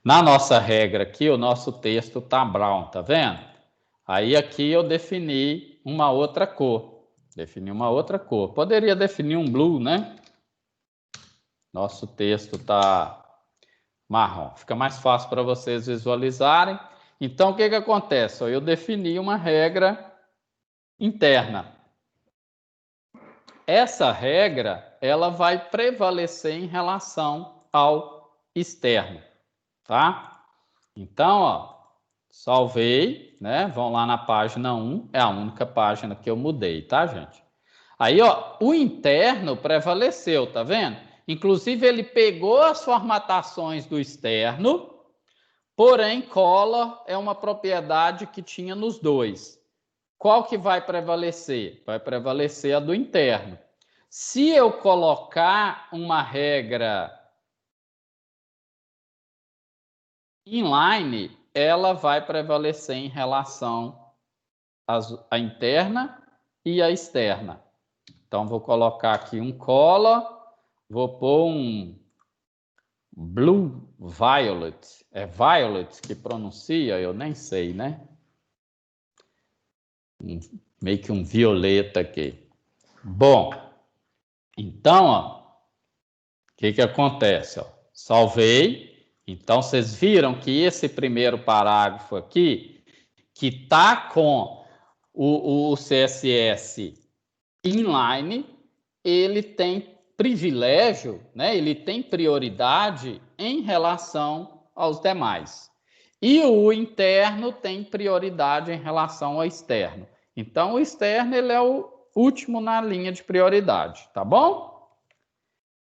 Na nossa regra aqui, o nosso texto tá brown, tá vendo? Aí aqui eu defini uma outra cor. Defini uma outra cor. Poderia definir um blue, né? Nosso texto tá marrom. Fica mais fácil para vocês visualizarem. Então, o que acontece? Eu defini uma regra interna. Essa regra, ela vai prevalecer em relação ao externo, tá? Então, ó, salvei, né? Vão lá na página 1, é a única página que eu mudei, tá, gente? Aí, ó, o interno prevaleceu, tá vendo? Inclusive, ele pegou as formatações do externo, porém, color é uma propriedade que tinha nos dois. Qual que vai prevalecer? Vai prevalecer a do interno. Se eu colocar uma regra inline, ela vai prevalecer em relação à interna e à externa. Então, vou colocar aqui um color, vou pôr um blue violet. É violet que pronuncia? Eu nem sei, né? Meio que um violeta aqui. Bom, então, ó, o que acontece? Ó? Salvei. Então, vocês viram que esse primeiro parágrafo aqui, que está com o CSS inline, ele tem privilégio, né? Ele tem prioridade em relação aos demais. E o interno tem prioridade em relação ao externo. Então, o externo ele é o último na linha de prioridade, tá bom?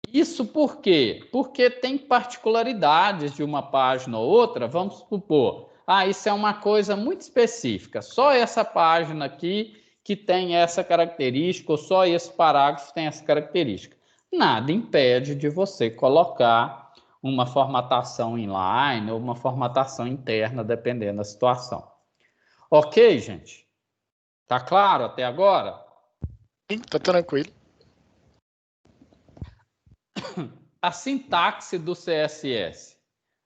Isso por quê? Porque tem particularidades de uma página ou outra, vamos supor, isso é uma coisa muito específica, só essa página aqui que tem essa característica, ou só esse parágrafo tem essa característica. Nada impede de você colocar uma formatação inline ou uma formatação interna, dependendo da situação. Ok, gente? Tá claro até agora? Sim, tá tranquilo. A sintaxe do CSS.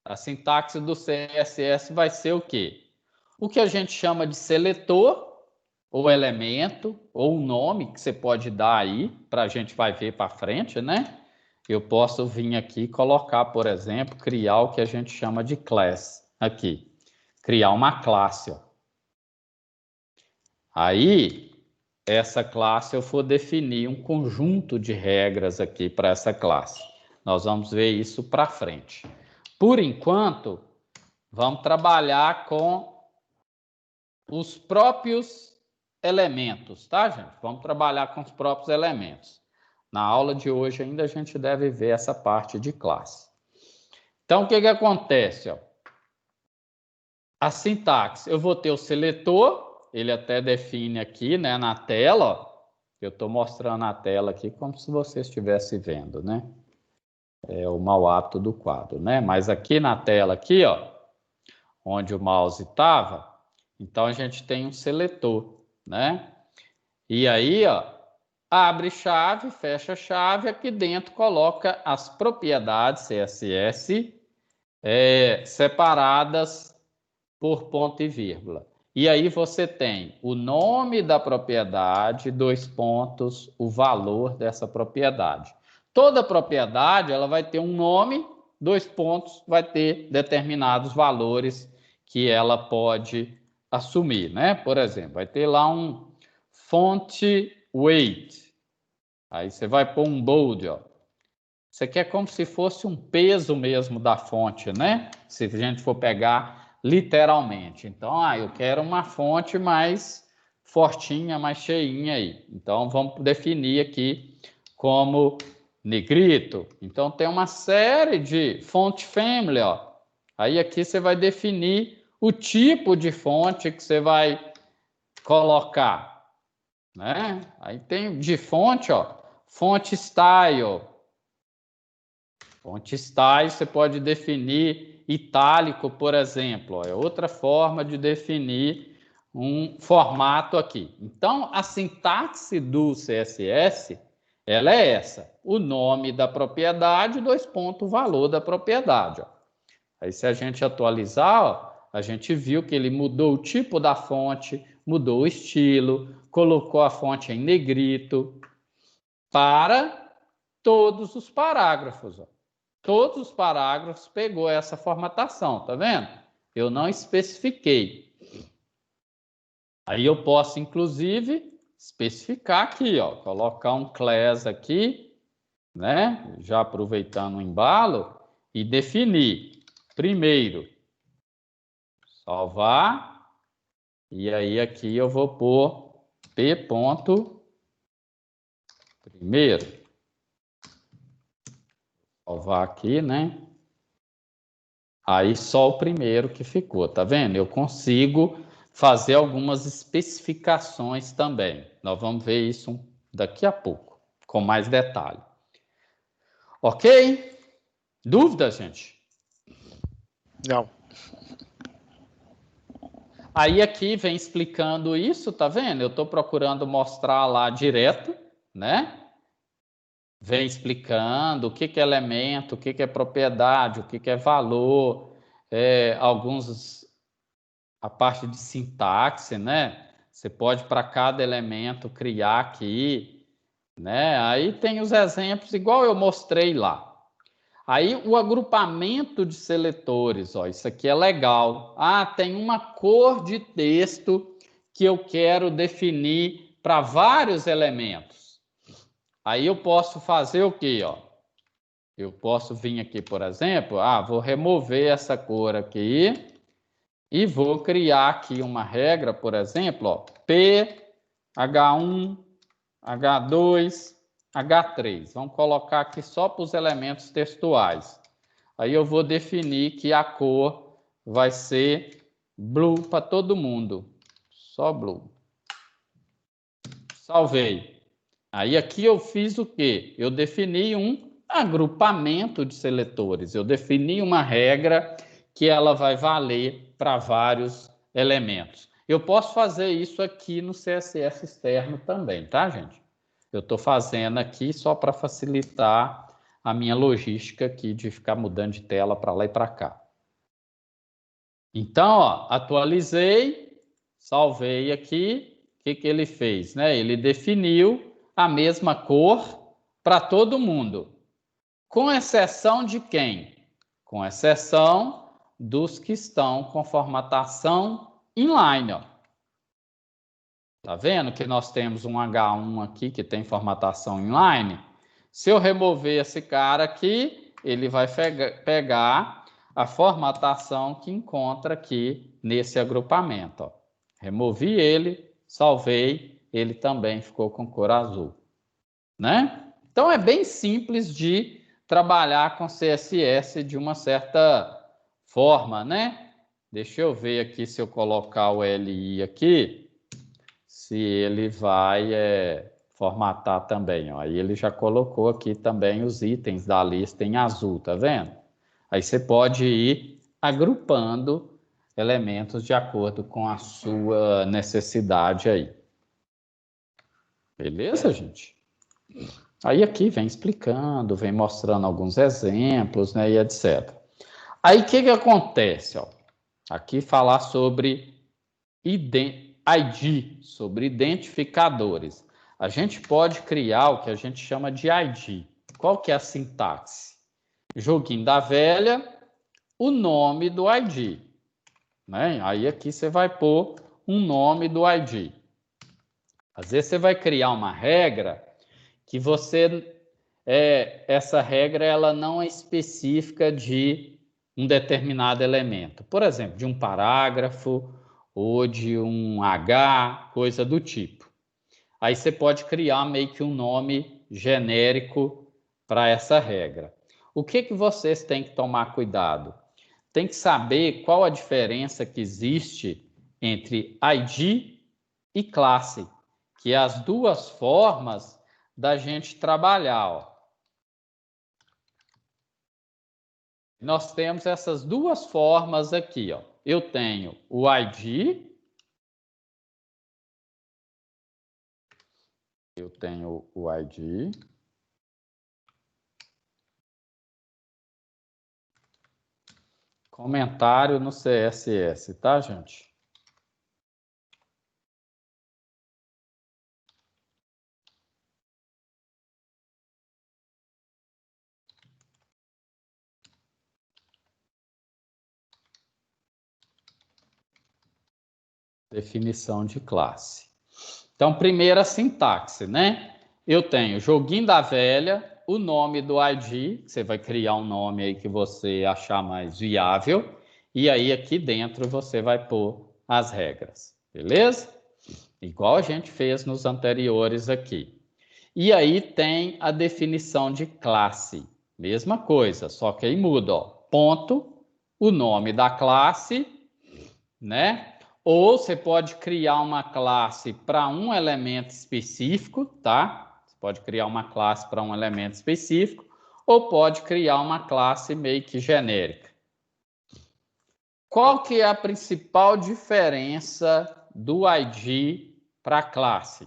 A sintaxe do CSS vai ser o quê? O que a gente chama de seletor, ou elemento, ou um nome que você pode dar aí, para a gente vai ver para frente, né? Eu posso vir aqui e colocar, por exemplo, criar o que a gente chama de class, aqui. Criar uma classe, ó. Aí, essa classe eu for definir um conjunto de regras aqui para essa classe. Nós vamos ver isso para frente. Por enquanto, vamos trabalhar com os próprios elementos, tá, gente? Vamos trabalhar com os próprios elementos. Na aula de hoje ainda a gente deve ver essa parte de classe. Então, o que acontece? Ó? A sintaxe, eu vou ter o seletor, ele até define aqui, né, na tela, ó. Eu estou mostrando a tela aqui como se você estivesse vendo, né? É o mau hábito do quadro, né? Mas aqui na tela, aqui, ó, onde o mouse estava, então a gente tem um seletor, né? E aí, ó, abre chave, fecha chave, aqui dentro coloca as propriedades CSS separadas por ponto e vírgula. E aí você tem o nome da propriedade, 2 pontos, o valor dessa propriedade. Toda propriedade ela vai ter um nome, 2 pontos, vai ter determinados valores que ela pode assumir, né? Por exemplo, vai ter lá um font weight. Aí você vai pôr um bold, ó. Isso aqui é como se fosse um peso mesmo da fonte, né? Se a gente for pegar literalmente. Então, eu quero uma fonte mais fortinha, mais cheinha aí. Então, vamos definir aqui como negrito. Então, tem uma série de font family, ó. Aí aqui você vai definir o tipo de fonte que você vai colocar, né? Aí tem de fonte, ó, font style. Font style você pode definir itálico, por exemplo, ó, é outra forma de definir um formato aqui. Então, a sintaxe do CSS, ela é essa, o nome da propriedade, 2 pontos, o valor da propriedade. Ó. Aí, se a gente atualizar, ó, a gente viu que ele mudou o tipo da fonte, mudou o estilo, colocou a fonte em negrito para todos os parágrafos. Ó. Todos os parágrafos pegou essa formatação, tá vendo? Eu não especifiquei. Aí eu posso, inclusive, especificar aqui, ó, colocar um class aqui, né? Já aproveitando o embalo, e definir. Primeiro, salvar, e aí aqui eu vou pôr p.primeiro. Salvar aqui, né? Aí só o primeiro que ficou, tá vendo? Eu consigo fazer algumas especificações também. Nós vamos ver isso daqui a pouco, com mais detalhe. Ok? Dúvida, gente? Não. Aí aqui vem explicando isso, tá vendo? Eu estou procurando mostrar lá direto, né? Vem explicando o que é elemento, o que é propriedade, o que é valor, a parte de sintaxe, né? Você pode para cada elemento criar aqui, né? Aí tem os exemplos igual eu mostrei lá. Aí o agrupamento de seletores, ó, isso aqui é legal. Tem uma cor de texto que eu quero definir para vários elementos. Aí eu posso fazer o quê, ó? Eu posso vir aqui, por exemplo, vou remover essa cor aqui e vou criar aqui uma regra, por exemplo, ó, P, H1, H2, H3. Vamos colocar aqui só para os elementos textuais. Aí eu vou definir que a cor vai ser blue para todo mundo. Só blue. Salvei. Aí aqui eu fiz o quê? Eu defini um agrupamento de seletores. Eu defini uma regra que ela vai valer para vários elementos. Eu posso fazer isso aqui no CSS externo também, tá, gente? Eu estou fazendo aqui só para facilitar a minha logística aqui de ficar mudando de tela para lá e para cá. Então, ó, atualizei, salvei aqui. O que ele fez? Né? Ele definiu a mesma cor para todo mundo. Com exceção de quem? Com exceção dos que estão com formatação inline. Ó. Tá vendo que nós temos um H1 aqui que tem formatação inline? Se eu remover esse cara aqui, ele vai pegar a formatação que encontra aqui nesse agrupamento. Ó. Removi ele, salvei, ele também ficou com cor azul. Né? Então, é bem simples de trabalhar com CSS de uma certa forma, né? Deixa eu ver aqui se eu colocar o LI aqui, se ele vai formatar também. Ó. Aí ele já colocou aqui também os itens da lista em azul, tá vendo? Aí você pode ir agrupando elementos de acordo com a sua necessidade aí. Beleza, gente? Aí aqui vem explicando, vem mostrando alguns exemplos, né, e etc. Aí o que acontece? Ó? Aqui falar sobre ID, sobre identificadores. A gente pode criar o que a gente chama de ID. Qual que é a sintaxe? Joguinho da velha, o nome do ID. Né? Aí aqui você vai pôr um nome do ID. Às vezes você vai criar uma regra que essa regra ela não é específica de um determinado elemento. Por exemplo, de um parágrafo ou de um H, coisa do tipo. Aí você pode criar meio que um nome genérico para essa regra. O que vocês têm que tomar cuidado? Tem que saber qual a diferença que existe entre ID e classe, que é as duas formas da gente trabalhar. Ó. Nós temos essas duas formas aqui. Ó. Eu tenho o ID, comentário no CSS, tá, gente? Definição de classe. Então, primeira sintaxe, né? Eu tenho joguinho da velha, o nome do ID, você vai criar um nome aí que você achar mais viável, e aí aqui dentro você vai pôr as regras, beleza? Igual a gente fez nos anteriores aqui. E aí tem a definição de classe, mesma coisa, só que aí muda, ó, ponto, o nome da classe, né? Ou você pode criar uma classe para um elemento específico, tá? Você pode criar uma classe para um elemento específico, ou pode criar uma classe meio que genérica. Qual que é a principal diferença do ID para a classe?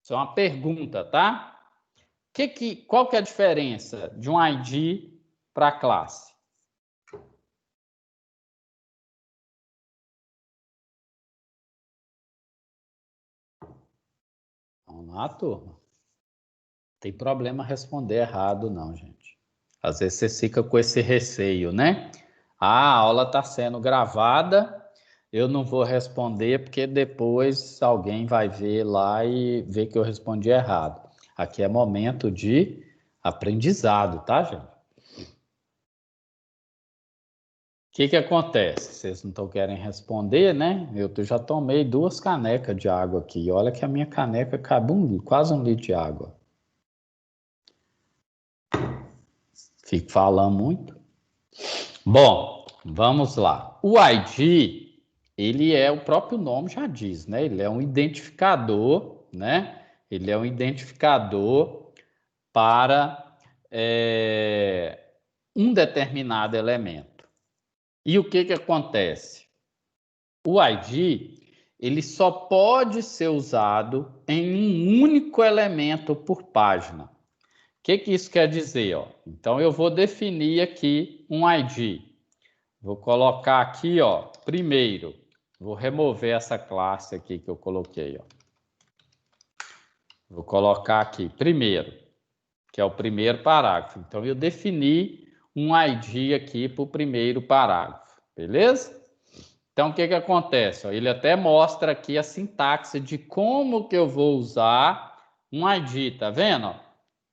Isso é uma pergunta, tá? Qual que é a diferença de um ID para a classe? Vamos lá, turma. Tem problema responder errado, não, gente. Às vezes você fica com esse receio, né? A aula está sendo gravada, eu não vou responder porque depois alguém vai ver lá e ver que eu respondi errado. Aqui é momento de aprendizado, tá, gente? O que acontece? Vocês não estão querendo responder, né? Eu já tomei 2 canecas de água aqui. Olha que a minha caneca cabe quase 1 litro de água. Fico falando muito. Bom, vamos lá. O ID, ele é, o próprio nome já diz, né? Ele é um identificador, né? Ele é um identificador para um determinado elemento. E o que acontece? O ID, ele só pode ser usado em um único elemento por página. O que isso quer dizer? Ó? Então, eu vou definir aqui um ID. Vou colocar aqui, ó, primeiro. Vou remover essa classe aqui que eu coloquei. Ó. Vou colocar aqui, primeiro, que é o primeiro parágrafo. Então, eu defini um ID aqui para o primeiro parágrafo. Beleza? Então, o que que acontece? Ele até mostra aqui a sintaxe de como que eu vou usar um ID, tá vendo?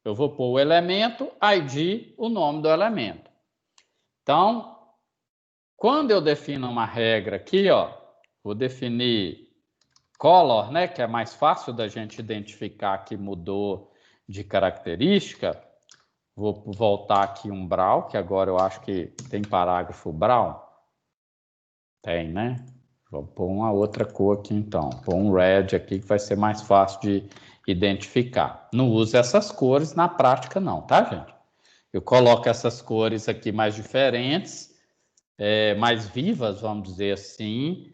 Eu vou pôr o elemento, ID, o nome do elemento. Então, quando eu defino uma regra aqui, vou definir color, né, que é mais fácil da gente identificar que mudou de característica. Vou voltar aqui um brown, que agora eu acho que tem parágrafo brown. Tem, né? Vou pôr uma outra cor aqui, então. Pôr um red aqui, que vai ser mais fácil de identificar. Não uso essas cores na prática, não, tá, gente? Eu coloco essas cores aqui mais diferentes, mais vivas, vamos dizer assim,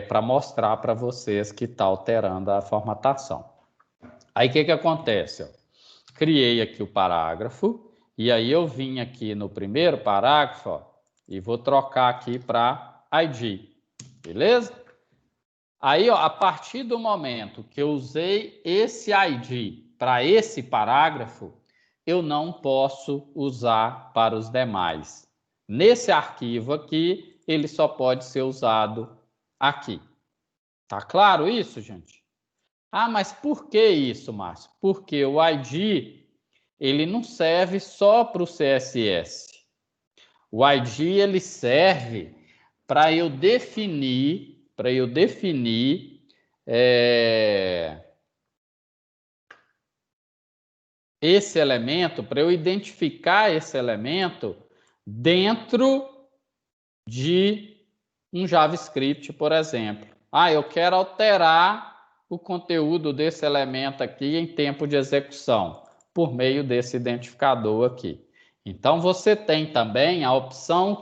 para mostrar para vocês que está alterando a formatação. Aí, o que que acontece? Criei aqui o parágrafo, e aí eu vim aqui no primeiro parágrafo, e vou trocar aqui para ID, beleza? Aí, a partir do momento que eu usei esse ID para esse parágrafo, eu não posso usar para os demais. Nesse arquivo aqui, ele só pode ser usado aqui. Tá claro isso, gente? Ah, mas por que isso, Márcio? Porque o ID, ele não serve só para o CSS. O ID, ele serve para eu definir, esse elemento, para eu identificar esse elemento dentro de um JavaScript, por exemplo. Ah, eu quero alterar o conteúdo desse elemento aqui em tempo de execução, por meio desse identificador aqui. Então, você tem também a opção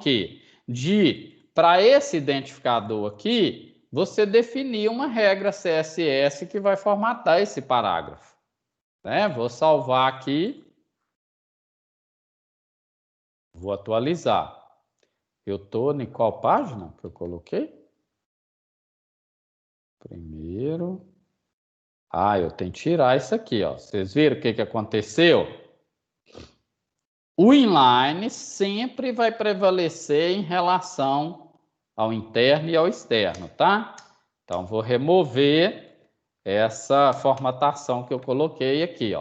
para esse identificador aqui, você definir uma regra CSS que vai formatar esse parágrafo. Vou salvar aqui. Vou atualizar. Eu estou em qual página que eu coloquei? Primeiro. Eu tenho que tirar isso aqui, Vocês viram o que aconteceu? O inline sempre vai prevalecer em relação ao interno e ao externo, tá? Então, vou remover essa formatação que eu coloquei aqui,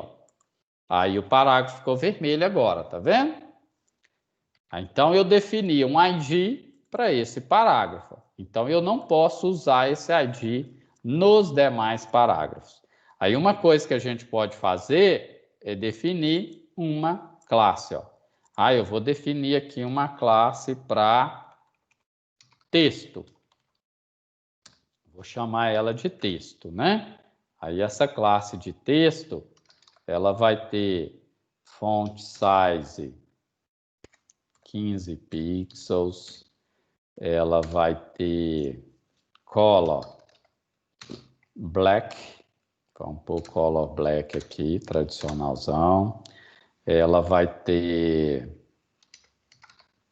Aí o parágrafo ficou vermelho agora, tá vendo? Então, eu defini um ID para esse parágrafo. Então, eu não posso usar esse ID nos demais parágrafos. Aí, uma coisa que a gente pode fazer é definir uma classe. Eu vou definir aqui uma classe para texto. Vou chamar ela de texto, né? Aí, essa classe de texto, ela vai ter font size 15 pixels, ela vai ter color black, vamos pôr color black aqui, tradicionalzão. Ela vai ter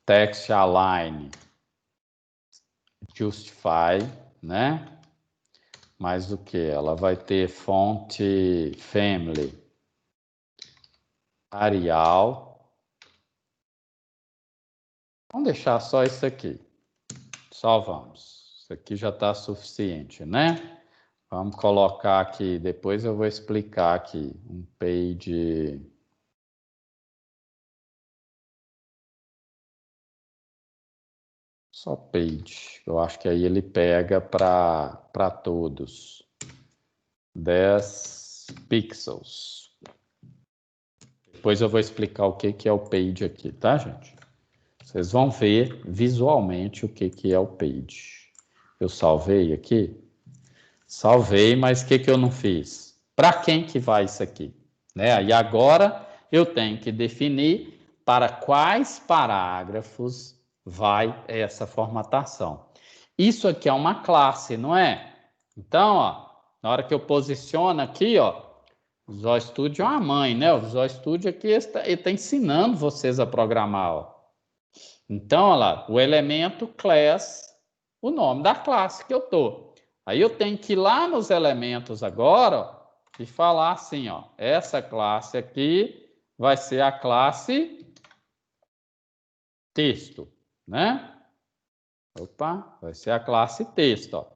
text align justify, né? Mais o que? Ela vai ter font family Arial. Vamos deixar só isso aqui. Só vamos. Isso aqui já está suficiente, né? Vamos colocar aqui, depois eu vou explicar aqui, um page... Só page. Eu acho que aí ele pega para todos. 10 pixels. Depois eu vou explicar o que é o page aqui, tá, gente? Vocês vão ver visualmente o que é o page. Eu salvei aqui? Salvei, mas o que eu não fiz? Para quem que vai isso aqui? E agora eu tenho que definir para quais parágrafos vai essa formatação. Isso aqui é uma classe, não é? Então, na hora que eu posiciono aqui, o Visual Studio é uma mãe, né? O Visual Studio aqui está ensinando vocês a programar, Então, olha lá, o elemento class, o nome da classe que eu estou. Aí eu tenho que ir lá nos elementos agora e falar assim, essa classe aqui vai ser a classe texto, né? Opa, vai ser a classe texto, ó.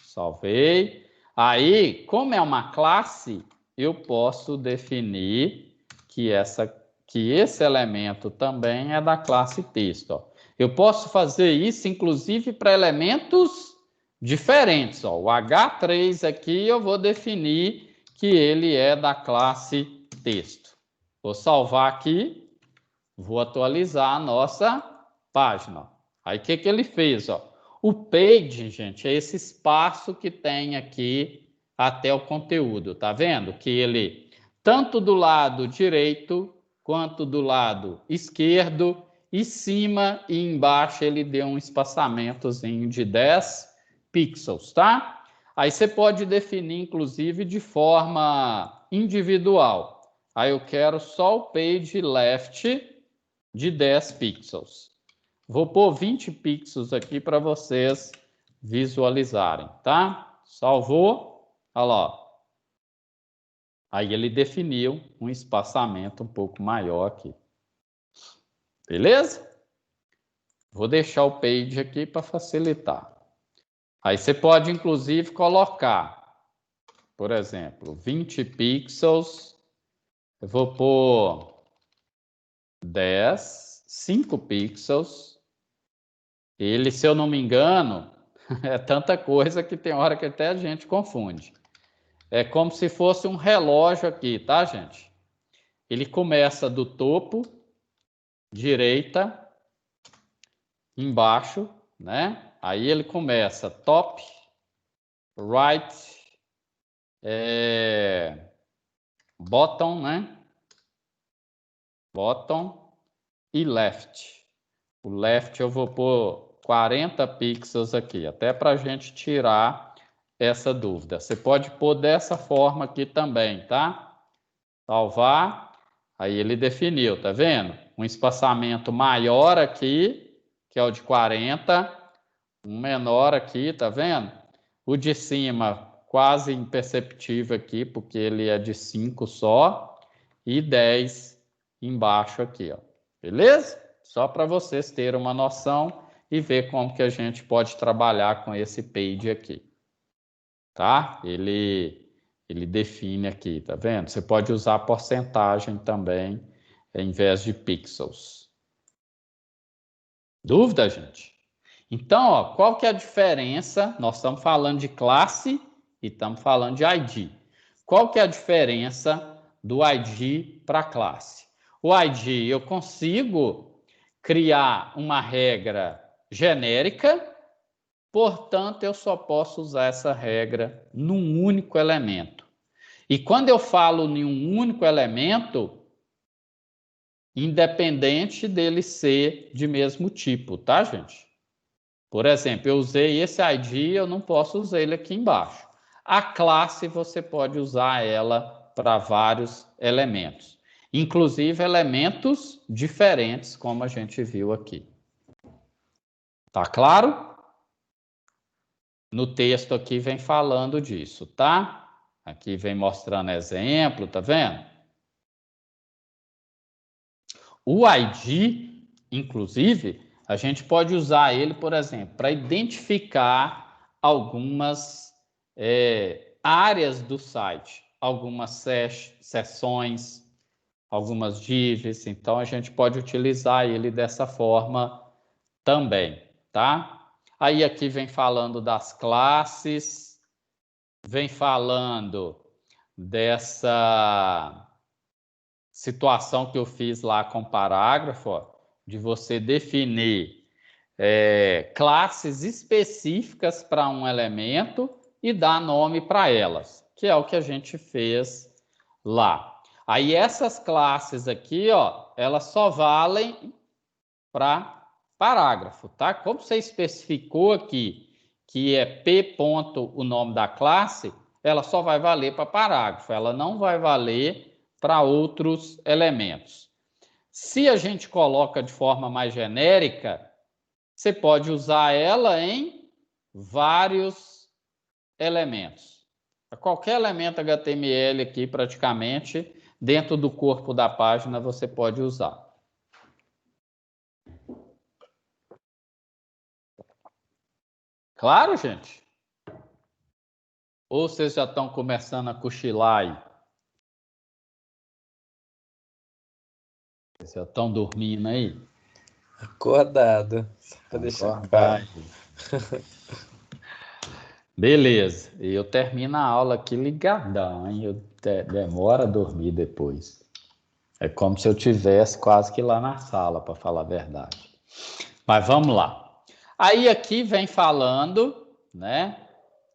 Salvei. Aí, como é uma classe, eu posso definir que esse elemento também é da classe texto, ó. Eu posso fazer isso, inclusive, para elementos diferentes, ó. O H3 aqui eu vou definir que ele é da classe texto. Vou salvar aqui, vou atualizar a nossa página. Aí o que ele fez? Ó? O page, gente, é esse espaço que tem aqui até o conteúdo, tá vendo? Que ele, tanto do lado direito quanto do lado esquerdo, em cima e embaixo, ele deu um espaçamentozinho de 10 pixels, tá? Aí você pode definir, inclusive, de forma individual. Aí eu quero só o page left de 10 pixels. Vou pôr 20 pixels aqui para vocês visualizarem, tá? Salvou. Olha lá. Aí ele definiu um espaçamento um pouco maior aqui. Beleza? Vou deixar o page aqui para facilitar. Aí você pode, inclusive, colocar, por exemplo, 20 pixels. Eu vou pôr 10, 5 pixels. Ele, se eu não me engano, é tanta coisa que tem hora que até a gente confunde. É como se fosse um relógio aqui, tá, gente? Ele começa do topo, direita, embaixo, né? Aí ele começa top, right, bottom, né? Bottom e left. O left eu vou pôr 40 pixels aqui, até para a gente tirar essa dúvida. Você pode pôr dessa forma aqui também, tá? Salvar. Aí ele definiu, tá vendo? Um espaçamento maior aqui, que é o de 40. Um menor aqui, tá vendo? O de cima quase imperceptível aqui, porque ele é de 5 só. E 10 embaixo aqui, ó. Beleza? Só para vocês terem uma noção e ver como que a gente pode trabalhar com esse page aqui. Tá? Ele define aqui, tá vendo? Você pode usar porcentagem também, em vez de pixels. Dúvida, gente? Então, ó, qual que é a diferença? Nós estamos falando de classe e estamos falando de ID. Qual que é a diferença do ID para a classe? O ID, eu consigo criar uma regra genérica, portanto, eu só posso usar essa regra num único elemento. E quando eu falo em um único elemento, independente dele ser de mesmo tipo, tá, gente? Por exemplo, eu usei esse ID, eu não posso usar ele aqui embaixo. A classe, você pode usar ela para vários elementos, inclusive elementos diferentes, como a gente viu aqui. Tá claro? No texto aqui vem falando disso, tá? Aqui vem mostrando exemplo, tá vendo? O ID, inclusive, a gente pode usar ele, por exemplo, para identificar algumas áreas do site, algumas seções, algumas divs. Então, a gente pode utilizar ele dessa forma também, tá? Aí aqui vem falando das classes, vem falando dessa situação que eu fiz lá com o parágrafo, ó, de você definir classes específicas para um elemento e dar nome para elas, que é o que a gente fez lá. Aí essas classes aqui, ó, elas só valem para parágrafo, tá? Como você especificou aqui que é P ponto o nome da classe, ela só vai valer para parágrafo, ela não vai valer para outros elementos. Se a gente coloca de forma mais genérica, você pode usar ela em vários elementos. Qualquer elemento HTML aqui, praticamente, dentro do corpo da página, você pode usar. Claro, gente? Ou vocês já estão começando a cochilar aí? Vocês já estão dormindo aí? Acordado. Só pra deixar Acordar claro. aí. Beleza. E eu termino a aula aqui ligadão, hein? Eu demoro a dormir depois. É como se eu tivesse quase que lá na sala, para falar a verdade. Mas vamos lá. Aí aqui vem falando, né?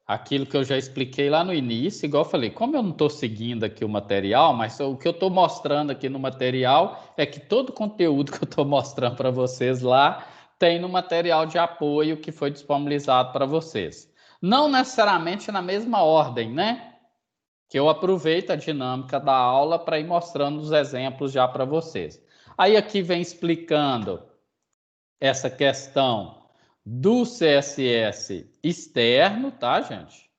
Aquilo que eu já expliquei lá no início, igual eu falei, como eu não estou seguindo aqui o material, mas o que eu estou mostrando aqui no material é que todo o conteúdo que eu estou mostrando para vocês lá tem no material de apoio que foi disponibilizado para vocês. Não necessariamente na mesma ordem, né? Que eu aproveito a dinâmica da aula para ir mostrando os exemplos já para vocês. Aí aqui vem explicando essa questão do CSS externo, tá, gente?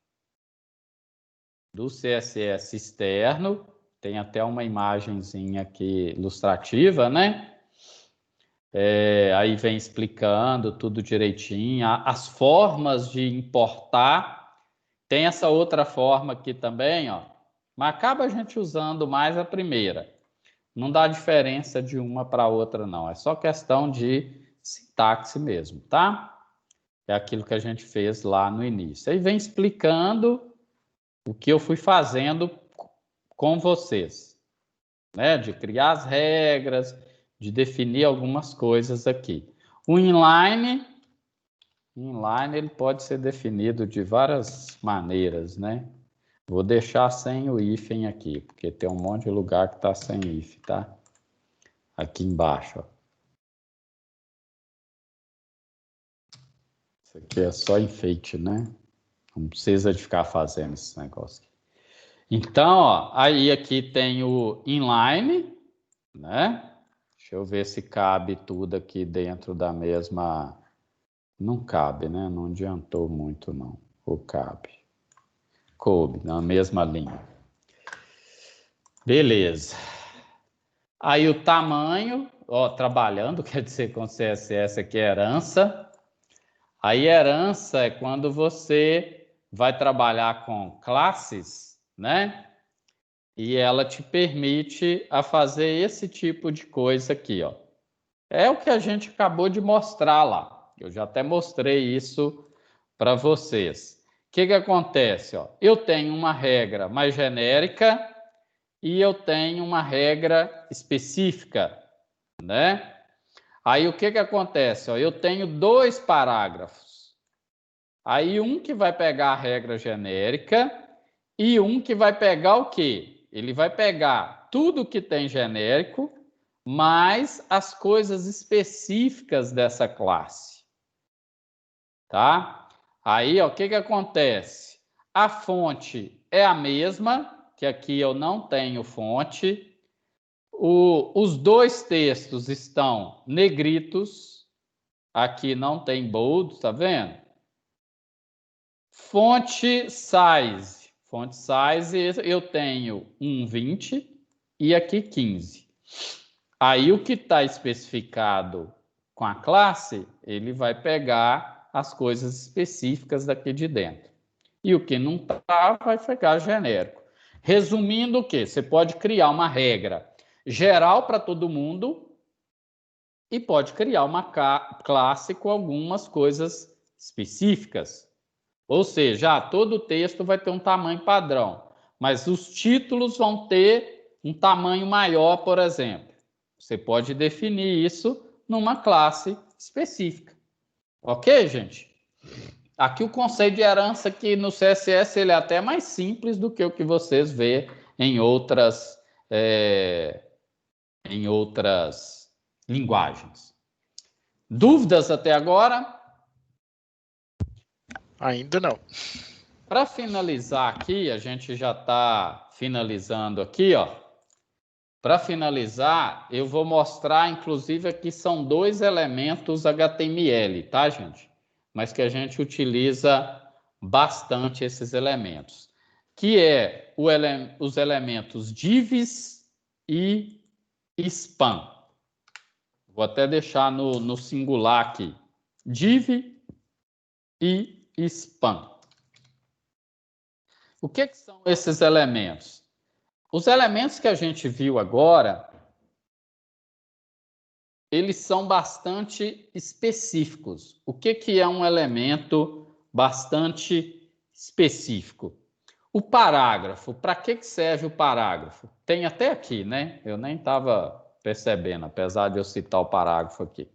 Do CSS externo, tem até uma imagenzinha aqui ilustrativa, né? Aí vem explicando tudo direitinho, as formas de importar. Tem essa outra forma aqui também, ó, mas acaba a gente usando mais a primeira. Não dá diferença de uma para outra, não. É só questão de sintaxe mesmo, tá? É aquilo que a gente fez lá no início. Aí vem explicando o que eu fui fazendo com vocês, né? De criar as regras, de definir algumas coisas aqui. O inline ele pode ser definido de várias maneiras, né? Vou deixar sem o hífen aqui, porque tem um monte de lugar que está sem hífen, tá? Aqui embaixo, ó. Isso aqui é só enfeite, né? Não precisa de ficar fazendo esse negócio aqui. Então, ó, aí aqui tem o inline, né? Deixa eu ver se cabe tudo aqui dentro da mesma... Não cabe, né? Não adiantou muito, não. Ou cabe? Coube, na mesma linha. Beleza. Aí o tamanho, ó, trabalhando, quer dizer, com CSS aqui é herança. Aí herança é quando você vai trabalhar com classes, né? E ela te permite a fazer esse tipo de coisa aqui, ó. É o que a gente acabou de mostrar lá. Eu já até mostrei isso para vocês. O que acontece? Ó? Eu tenho uma regra mais genérica e eu tenho uma regra específica, né? Aí o que acontece? Ó? Eu tenho dois parágrafos. Aí um que vai pegar a regra genérica e um que vai pegar o quê? Ele vai pegar tudo que tem genérico mais as coisas específicas dessa classe. Tá? Aí, ó, o que acontece? A fonte é a mesma, que aqui eu não tenho fonte. Os dois textos estão negritos. Aqui não tem bold, tá vendo? Fonte size. Fonte size eu tenho 1,20 e aqui 15. Aí o que está especificado com a classe, ele vai pegar as coisas específicas daqui de dentro. E o que não está, vai pegar genérico. Resumindo o quê? Você pode criar uma regra geral para todo mundo e pode criar uma classe com algumas coisas específicas. Ou seja, todo o texto vai ter um tamanho padrão, mas os títulos vão ter um tamanho maior, por exemplo. Você pode definir isso numa classe específica. Ok, gente? Aqui o conceito de herança aqui no CSS ele é até mais simples do que o que vocês vê em outras linguagens. Dúvidas até agora? Ainda não. Para finalizar aqui, a gente já está finalizando aqui, ó. Para finalizar, eu vou mostrar, inclusive, aqui são dois elementos HTML, tá, gente? Mas que a gente utiliza bastante esses elementos, que é os elementos divs e span. Vou até deixar no singular aqui. Div e span. O que são esses elementos? Os elementos que a gente viu agora, eles são bastante específicos. O que é um elemento bastante específico? O parágrafo. Para que serve o parágrafo? Tem até aqui, né? Eu nem estava percebendo, apesar de eu citar o parágrafo aqui.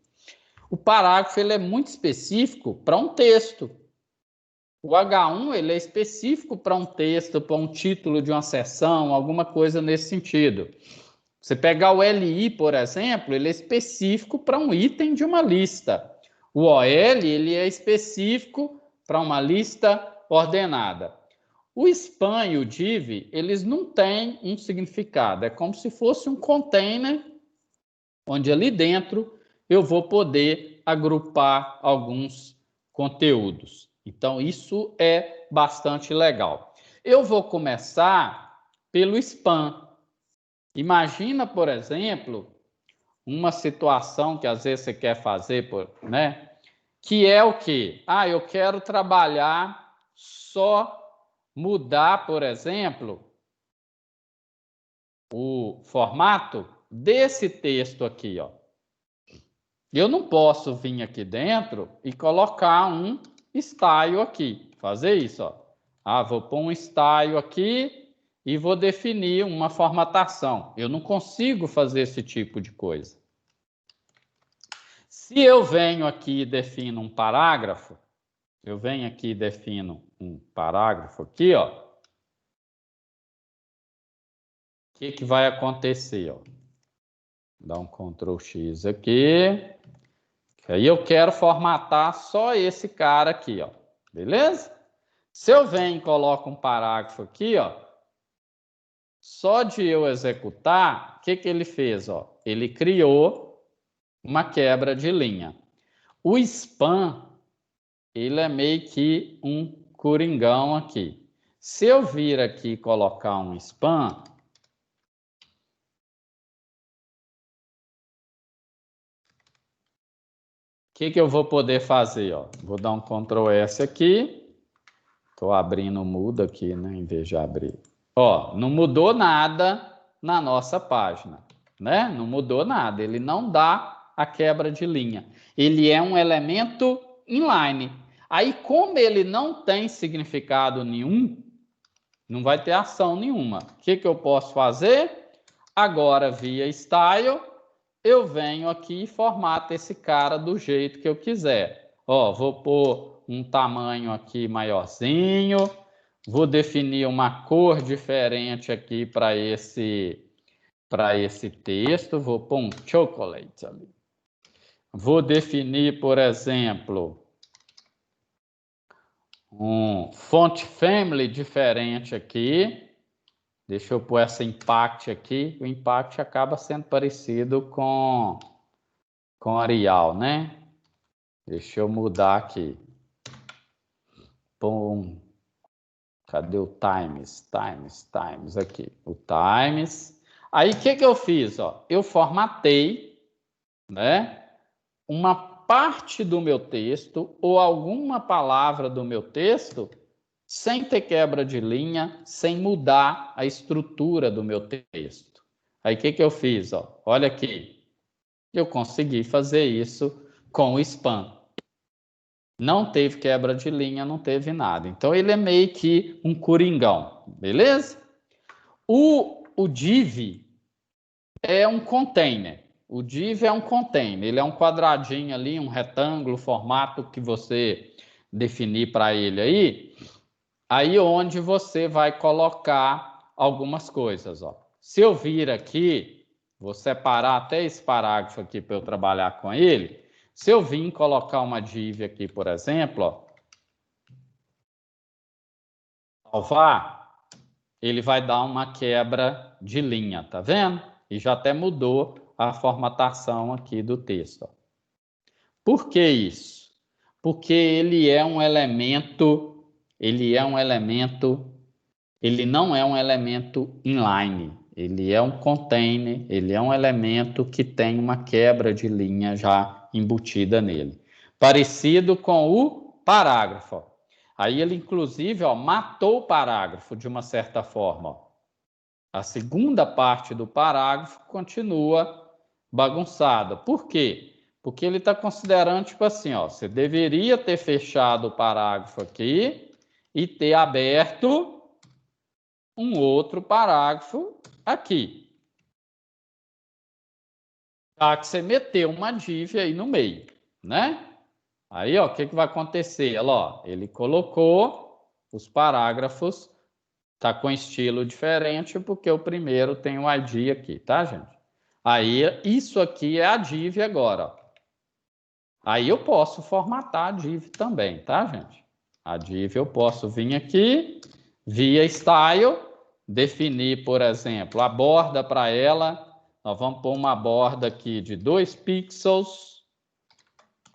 O parágrafo ele é muito específico para um texto. O H1 ele é específico para um texto, para um título de uma seção, alguma coisa nesse sentido. Você pegar o LI, por exemplo, ele é específico para um item de uma lista. O OL ele é específico para uma lista ordenada. O span e o div, eles não têm um significado. É como se fosse um container onde ali dentro eu vou poder agrupar alguns conteúdos. Então, isso é bastante legal. Eu vou começar pelo span. Imagina, por exemplo, uma situação que às vezes você quer fazer, né? Que é o quê? Eu quero trabalhar só mudar, por exemplo, o formato desse texto aqui, ó. Eu não posso vir aqui dentro e colocar um style aqui, fazer isso, ó. Vou pôr um style aqui e vou definir uma formatação. Eu não consigo fazer esse tipo de coisa. Se eu venho aqui e defino um parágrafo, eu venho aqui e defino um parágrafo aqui, ó. O que vai acontecer, ó? Dá um Ctrl X aqui. Aí eu quero formatar só esse cara aqui, ó. Beleza? Se eu venho e coloco um parágrafo aqui, ó, só de eu executar, o que ele fez, ó? Ele criou uma quebra de linha. O span, ele é meio que um coringão aqui. Se eu vir aqui e colocar um span, o que eu vou poder fazer? Ó? Vou dar um Ctrl S aqui. Estou abrindo o mudo aqui, né? Em vez de abrir. Ó, não mudou nada na nossa página, né? Não mudou nada. Ele não dá a quebra de linha. Ele é um elemento inline. Aí, como ele não tem significado nenhum, não vai ter ação nenhuma. O que eu posso fazer? Agora, via style, eu venho aqui e formato esse cara do jeito que eu quiser. Ó, vou pôr um tamanho aqui maiorzinho, vou definir uma cor diferente aqui para esse texto, vou pôr um chocolate ali. Vou definir, por exemplo, um font family diferente aqui. Deixa eu pôr essa impact aqui. O impact acaba sendo parecido com Arial, né? Deixa eu mudar aqui. Pum. Cadê o Times? Times aqui. O Times. Aí, o que eu fiz? Ó? Eu formatei, né, uma parte do meu texto ou alguma palavra do meu texto sem ter quebra de linha, sem mudar a estrutura do meu texto. Aí, o que eu fiz? Ó? Olha aqui. Eu consegui fazer isso com o span. Não teve quebra de linha, não teve nada. Então, ele é meio que um coringão, beleza? O div é um container. O div é um container. Ele é um quadradinho ali, um retângulo, formato que você definir para ele aí. Aí onde você vai colocar algumas coisas. Ó. Se eu vir aqui, vou separar até esse parágrafo aqui para eu trabalhar com ele. Se eu vir colocar uma div aqui, por exemplo, ó, salvar, ele vai dar uma quebra de linha, tá vendo? E já até mudou a formatação aqui do texto. Ó. Por que isso? Porque ele é um elemento, ele não é um elemento inline, ele é um container, ele é um elemento que tem uma quebra de linha já embutida nele. Parecido com o parágrafo. Aí ele, inclusive, ó, matou o parágrafo de uma certa forma. Ó. A segunda parte do parágrafo continua bagunçada. Por quê? Porque ele está considerando, tipo assim, ó, você deveria ter fechado o parágrafo aqui e ter aberto um outro parágrafo aqui. Tá, que você meteu uma div aí no meio, né? Aí, ó, o que vai acontecer? Olha, ó, ele colocou os parágrafos, tá com estilo diferente, porque o primeiro tem o ID aqui, tá, gente? Aí, isso aqui é a div agora, ó. Aí eu posso formatar a div também, tá, gente? A div eu posso vir aqui, via style, definir, por exemplo, a borda para ela. Nós vamos pôr uma borda aqui de 2 pixels.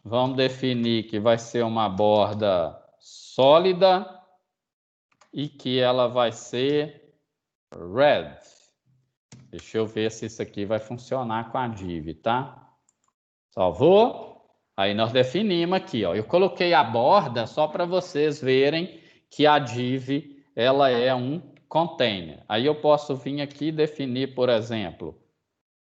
Vamos definir que vai ser uma borda sólida e que ela vai ser red. Deixa eu ver se isso aqui vai funcionar com a div, tá? Salvou? Aí nós definimos aqui, ó. Eu coloquei a borda só para vocês verem que a div ela é um container. Aí eu posso vir aqui e definir, por exemplo,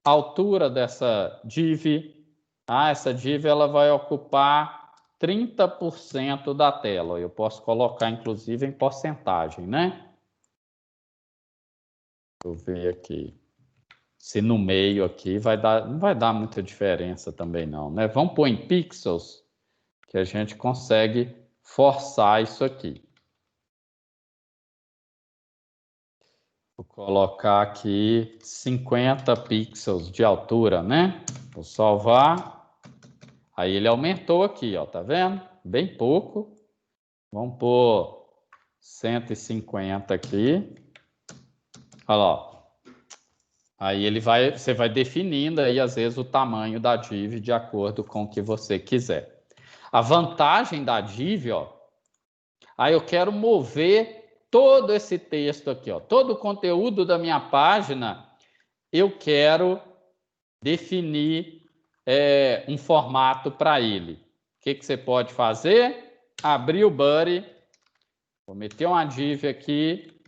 a altura dessa div. Ah, essa div ela vai ocupar 30% da tela. Eu posso colocar, inclusive, em porcentagem, né? Deixa eu ver aqui. Se no meio aqui não vai dar muita diferença também não, né? Vamos pôr em pixels, que a gente consegue forçar isso aqui. Vou colocar aqui 50 pixels de altura, né? Vou salvar. Aí ele aumentou aqui, ó, tá vendo? Bem pouco. Vamos pôr 150 aqui. Olha lá. Aí você vai definindo aí, às vezes, o tamanho da div de acordo com o que você quiser. A vantagem da div, ó, aí eu quero mover todo esse texto aqui, ó, todo o conteúdo da minha página, eu quero definir um formato para ele. O que você pode fazer? Abrir o Buddy, vou meter uma div aqui,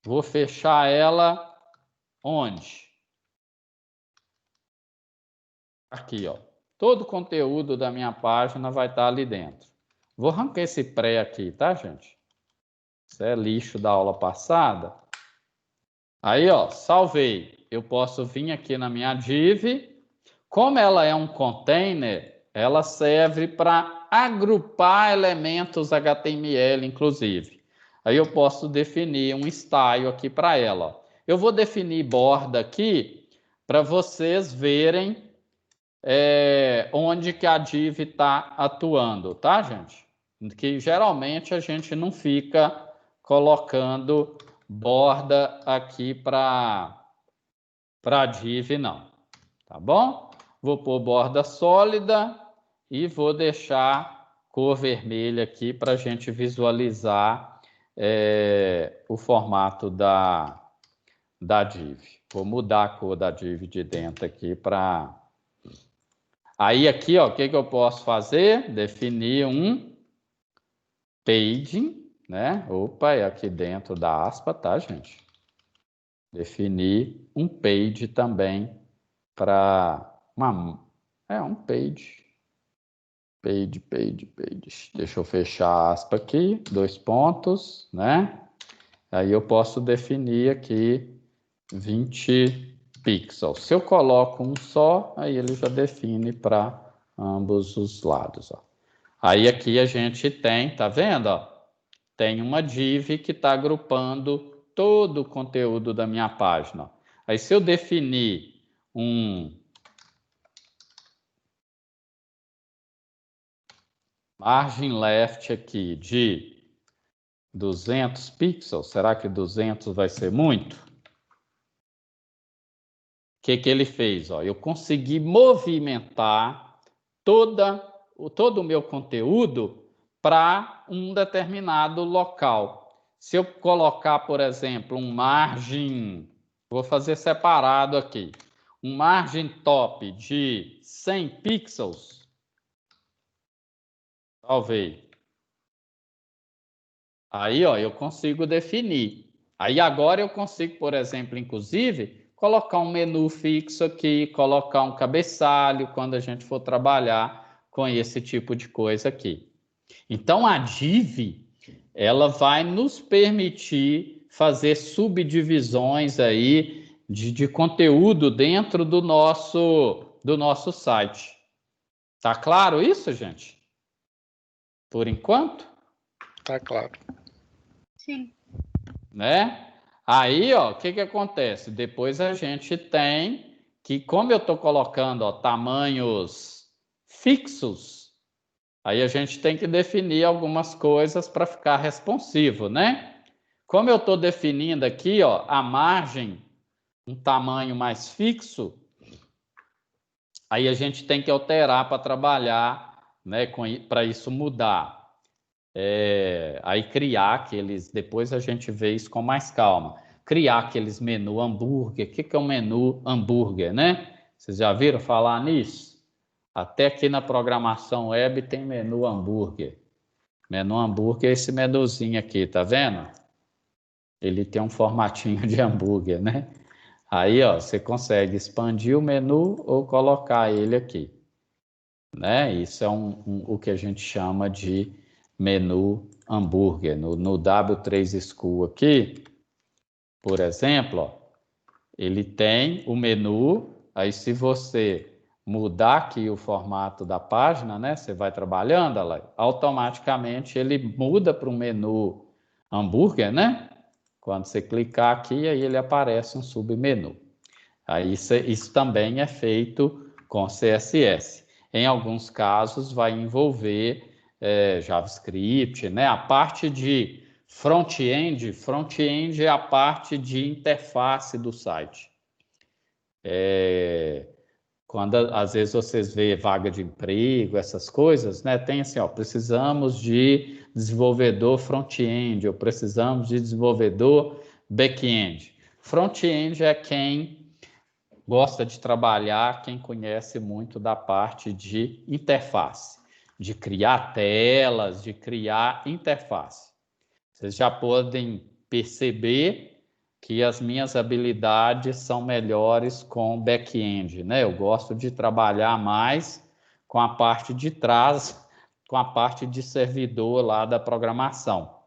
vou fechar ela onde? Aqui, ó. Todo o conteúdo da minha página vai estar ali dentro. Vou arrancar esse pré aqui, tá, gente? Isso é lixo da aula passada. Aí, ó, salvei. Eu posso vir aqui na minha div. Como ela é um container, ela serve para agrupar elementos HTML, inclusive. Aí eu posso definir um style aqui para ela. Ó. Eu vou definir borda aqui para vocês verem onde que a div está atuando, tá, gente? Que geralmente a gente não fica colocando borda aqui para div, não. Tá bom? Vou pôr borda sólida e vou deixar cor vermelha aqui para a gente visualizar o formato da div. Vou mudar a cor da div de dentro aqui para... Aí aqui, ó, o que eu posso fazer? Definir um paging, né? Opa, é aqui dentro da aspa, tá, gente? Definir um page também para um page. Page. Deixa eu fechar a aspa aqui, 2 pontos, né? Aí eu posso definir aqui 20 pixels. Se eu coloco um só, aí ele já define para ambos os lados, ó. Aí aqui a gente tem, tá vendo, ó? Tem uma div que está agrupando todo o conteúdo da minha página. Aí se eu definir um margem left aqui de 200 pixels, será que 200 vai ser muito? O que ele fez? Ó, eu consegui movimentar todo o meu conteúdo para um determinado local. Se eu colocar, por exemplo, um margem, vou fazer separado aqui, um margem top de 100 pixels, talvez. Aí, ó, eu consigo definir. Aí agora eu consigo, por exemplo, inclusive, colocar um menu fixo aqui, colocar um cabeçalho quando a gente for trabalhar com esse tipo de coisa aqui. Então, a div, ela vai nos permitir fazer subdivisões aí de conteúdo dentro do nosso site. Tá claro isso, gente? Por enquanto? Tá claro. Sim. Né? Aí, ó, o que que acontece? Depois a gente tem que, como eu estou colocando, ó, tamanhos fixos, aí a gente tem que definir algumas coisas para ficar responsivo, né? Como eu estou definindo aqui, ó, a margem, um tamanho mais fixo, aí a gente tem que alterar para trabalhar, né, para isso mudar. Aí criar aqueles, depois a gente vê isso com mais calma. Criar aqueles menu hambúrguer. O que é um menu hambúrguer, né? Vocês já viram falar nisso? Até aqui na programação web tem menu hambúrguer. Menu hambúrguer é esse menuzinho aqui, tá vendo? Ele tem um formatinho de hambúrguer, né? Aí, ó, você consegue expandir o menu ou colocar ele aqui, né? Isso é o que a gente chama de menu hambúrguer. No W3 School aqui, por exemplo, ó, ele tem o menu, aí se você mudar aqui o formato da página, né? Você vai trabalhando, ela, automaticamente ele muda para um menu hambúrguer, né? Quando você clicar aqui, aí ele aparece um submenu. Aí isso também é feito com CSS. Em alguns casos vai envolver JavaScript, né? A parte de front-end é a parte de interface do site. Quando às vezes vocês vê vaga de emprego, essas coisas, né? Tem assim, ó, precisamos de desenvolvedor front-end, ou precisamos de desenvolvedor back-end. Front-end é quem gosta de trabalhar, quem conhece muito da parte de interface, de criar telas, de criar interface. Vocês já podem perceber que as minhas habilidades são melhores com back-end, né? Eu gosto de trabalhar mais com a parte de trás, com a parte de servidor lá da programação.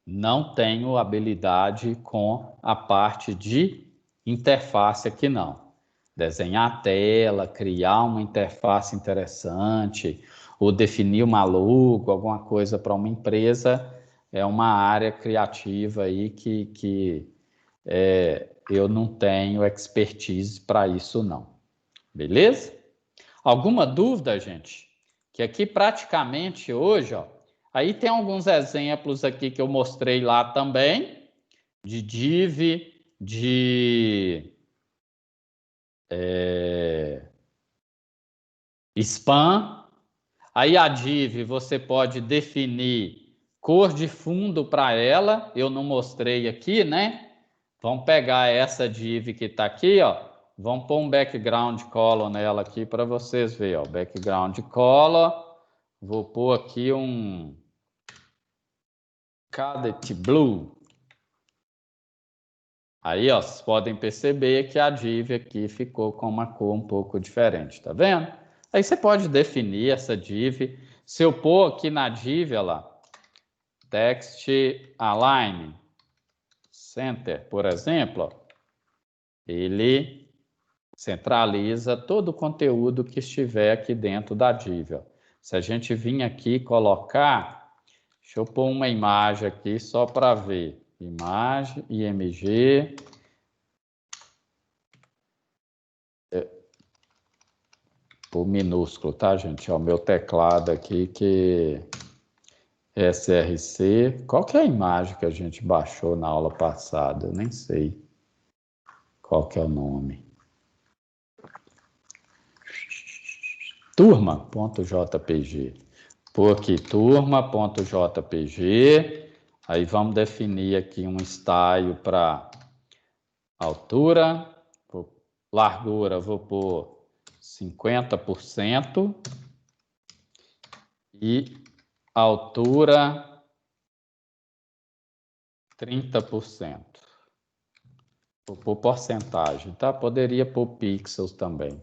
Não tenho habilidade com a parte de interface aqui não. Desenhar a tela, criar uma interface interessante, ou definir uma logo, alguma coisa para uma empresa, é uma área criativa aí que eu não tenho expertise para isso não. Beleza? Alguma dúvida, gente? Que aqui praticamente hoje, ó, aí tem alguns exemplos aqui que eu mostrei lá também, de div, de span. Aí a div você pode definir cor de fundo para ela, eu não mostrei aqui, né? Vamos pegar essa div que está aqui, ó. Vamos pôr um background color nela aqui para vocês verem, ó. Background color. Vou pôr aqui um Cadet Blue. Aí, ó, vocês podem perceber que a div aqui ficou com uma cor um pouco diferente, tá vendo? Aí você pode definir essa div. Se eu pôr aqui na div, ó, text align center, por exemplo, ó, ele centraliza todo o conteúdo que estiver aqui dentro da div. Ó. Se a gente vir aqui e colocar, deixa eu pôr uma imagem aqui só para ver. Imagem, IMG. Por minúsculo, tá, gente? Ó, meu teclado aqui que SRC. Qual que é a imagem que a gente baixou na aula passada? Eu nem sei qual que é o nome. Turma.jpg. Por aqui, turma.jpg. Aí vamos definir aqui um style para altura. Largura, vou pôr 50%. E altura 30%. Por porcentagem, tá? Poderia pôr pixels também.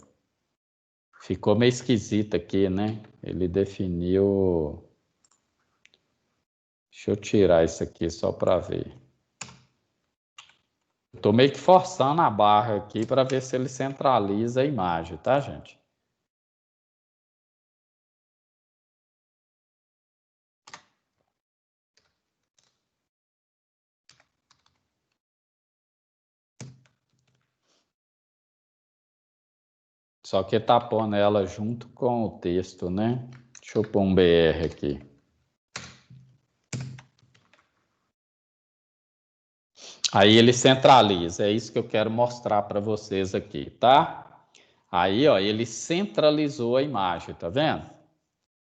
Ficou meio esquisito aqui, né? Ele definiu... Deixa eu tirar isso aqui só para ver. Estou meio que forçando a barra aqui para ver se ele centraliza a imagem, tá, gente? Só que tá pondo ela junto com o texto, né? Deixa eu pôr um BR aqui. Aí ele centraliza, é isso que eu quero mostrar para vocês aqui, tá? Aí, ó, ele centralizou a imagem, tá vendo?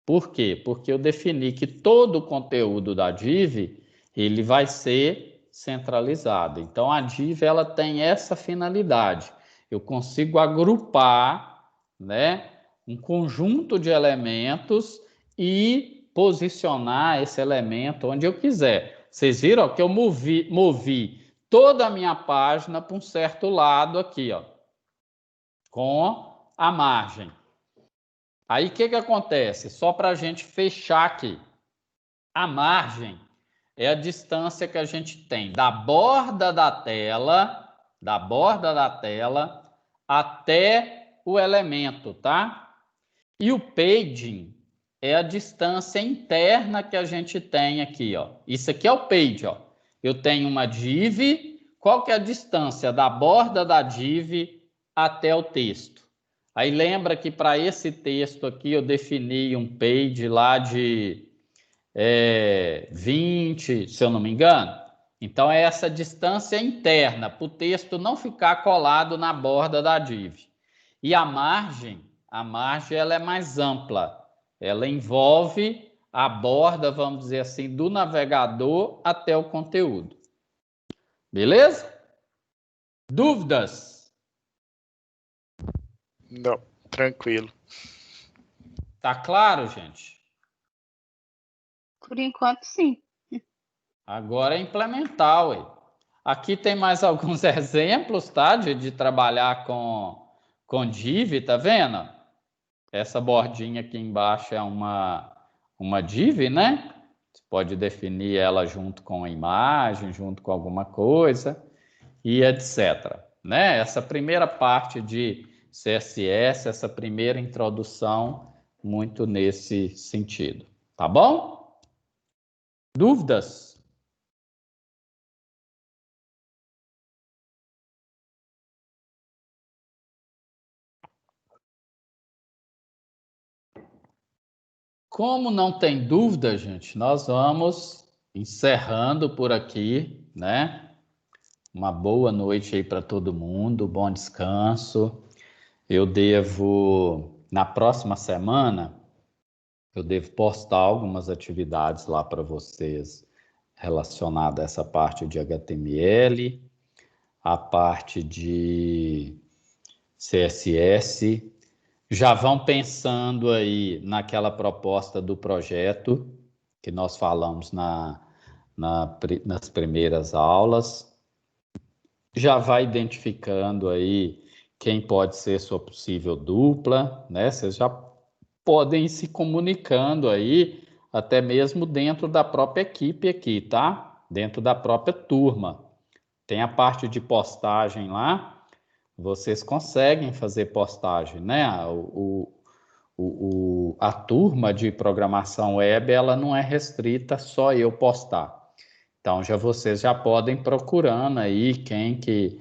Por quê? Porque eu defini que todo o conteúdo da div, ele vai ser centralizado. Então, a div, ela tem essa finalidade. Eu consigo agrupar, né, um conjunto de elementos e posicionar esse elemento onde eu quiser. Vocês viram que eu movi toda a minha página para um certo lado aqui, ó, com a margem. Aí, o que acontece? Só para a gente fechar aqui. A margem é a distância que a gente tem da borda da tela até o elemento, tá? E o paging é a distância interna que a gente tem aqui, ó. Isso aqui é o page, ó. Eu tenho uma div, qual que é a distância da borda da div até o texto? Aí lembra que para esse texto aqui eu defini um page lá de 20, se eu não me engano. Então é essa distância interna, para o texto não ficar colado na borda da div. E a margem ela é mais ampla. Ela envolve a borda, vamos dizer assim, do navegador até o conteúdo. Beleza? Dúvidas? Não, tranquilo. Tá claro, gente? Por enquanto, sim. Agora é implementar, ué. Aqui tem mais alguns exemplos, tá? De trabalhar com div, tá vendo? Essa bordinha aqui embaixo é uma div, né? Você pode definir ela junto com a imagem, junto com alguma coisa e etc. Né? Essa primeira parte de CSS, essa primeira introdução, muito nesse sentido. Tá bom? Dúvidas? Como não tem dúvida, gente, nós vamos encerrando por aqui, né? Uma boa noite aí para todo mundo, bom descanso. Eu devo, na próxima semana, eu devo postar algumas atividades lá para vocês relacionadas a essa parte de HTML, a parte de CSS. Já vão pensando aí naquela proposta do projeto que nós falamos nas primeiras aulas. Já vai identificando aí quem pode ser sua possível dupla, né? Vocês já podem ir se comunicando aí, até mesmo dentro da própria equipe aqui, tá? Dentro da própria turma. Tem a parte de postagem lá, vocês conseguem fazer postagem, né? A turma de programação web, ela não é restrita só eu postar. Então, vocês já podem procurando aí quem que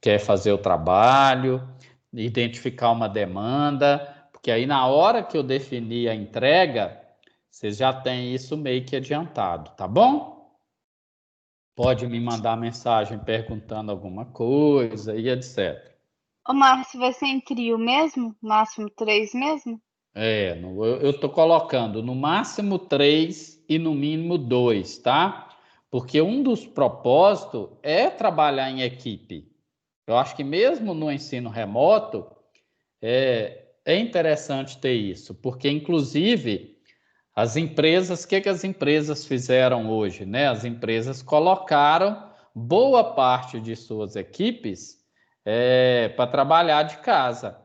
quer fazer o trabalho, identificar uma demanda, porque aí na hora que eu definir a entrega, vocês já têm isso meio que adiantado, tá bom? Pode me mandar mensagem perguntando alguma coisa e etc. Ô, Márcio, vai ser em trio mesmo? Máximo 3 mesmo? Eu estou colocando no máximo 3 e no mínimo 2, tá? Porque um dos propósitos é trabalhar em equipe. Eu acho que mesmo no ensino remoto, é interessante ter isso, porque, inclusive, As empresas, o que as empresas fizeram hoje, né? As empresas colocaram boa parte de suas equipes para trabalhar de casa.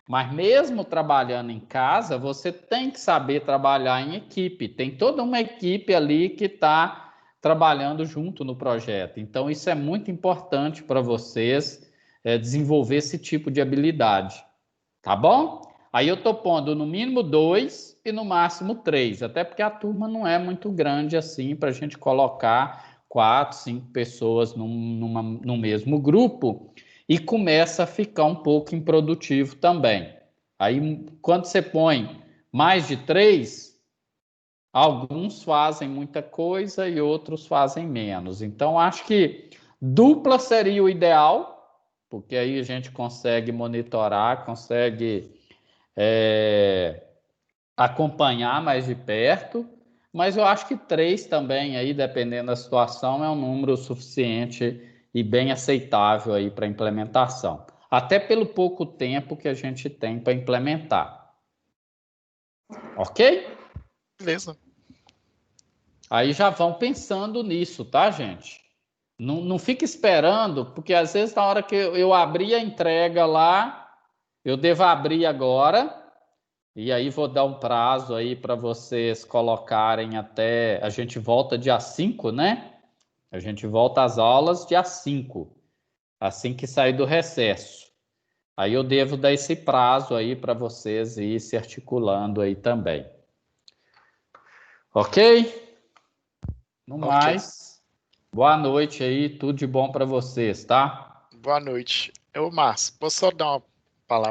Mas mesmo trabalhando em casa, você tem que saber trabalhar em equipe. Tem toda uma equipe ali que está trabalhando junto no projeto. Então, isso é muito importante para vocês desenvolver esse tipo de habilidade. Tá bom? Aí eu estou pondo no mínimo 2 e no máximo 3, até porque a turma não é muito grande assim para a gente colocar 4, 5 pessoas no mesmo grupo e começa a ficar um pouco improdutivo também. Aí, quando você põe mais de 3, alguns fazem muita coisa e outros fazem menos. Então, acho que dupla seria o ideal, porque aí a gente consegue monitorar, consegue acompanhar mais de perto, mas eu acho que 3 também, aí, dependendo da situação, é um número suficiente e bem aceitável aí para implementação. Até pelo pouco tempo que a gente tem para implementar. Ok? Beleza. Aí já vão pensando nisso, tá, gente? Não fica esperando, porque às vezes na hora que eu abrir a entrega lá, eu devo abrir agora, e aí vou dar um prazo aí para vocês colocarem até... A gente volta dia 5, né? A gente volta às aulas dia 5, assim que sair do recesso. Aí eu devo dar esse prazo aí para vocês ir se articulando aí também. Ok? No mais, boa noite aí, tudo de bom para vocês, tá? Boa noite. Márcio, posso só dar uma palavra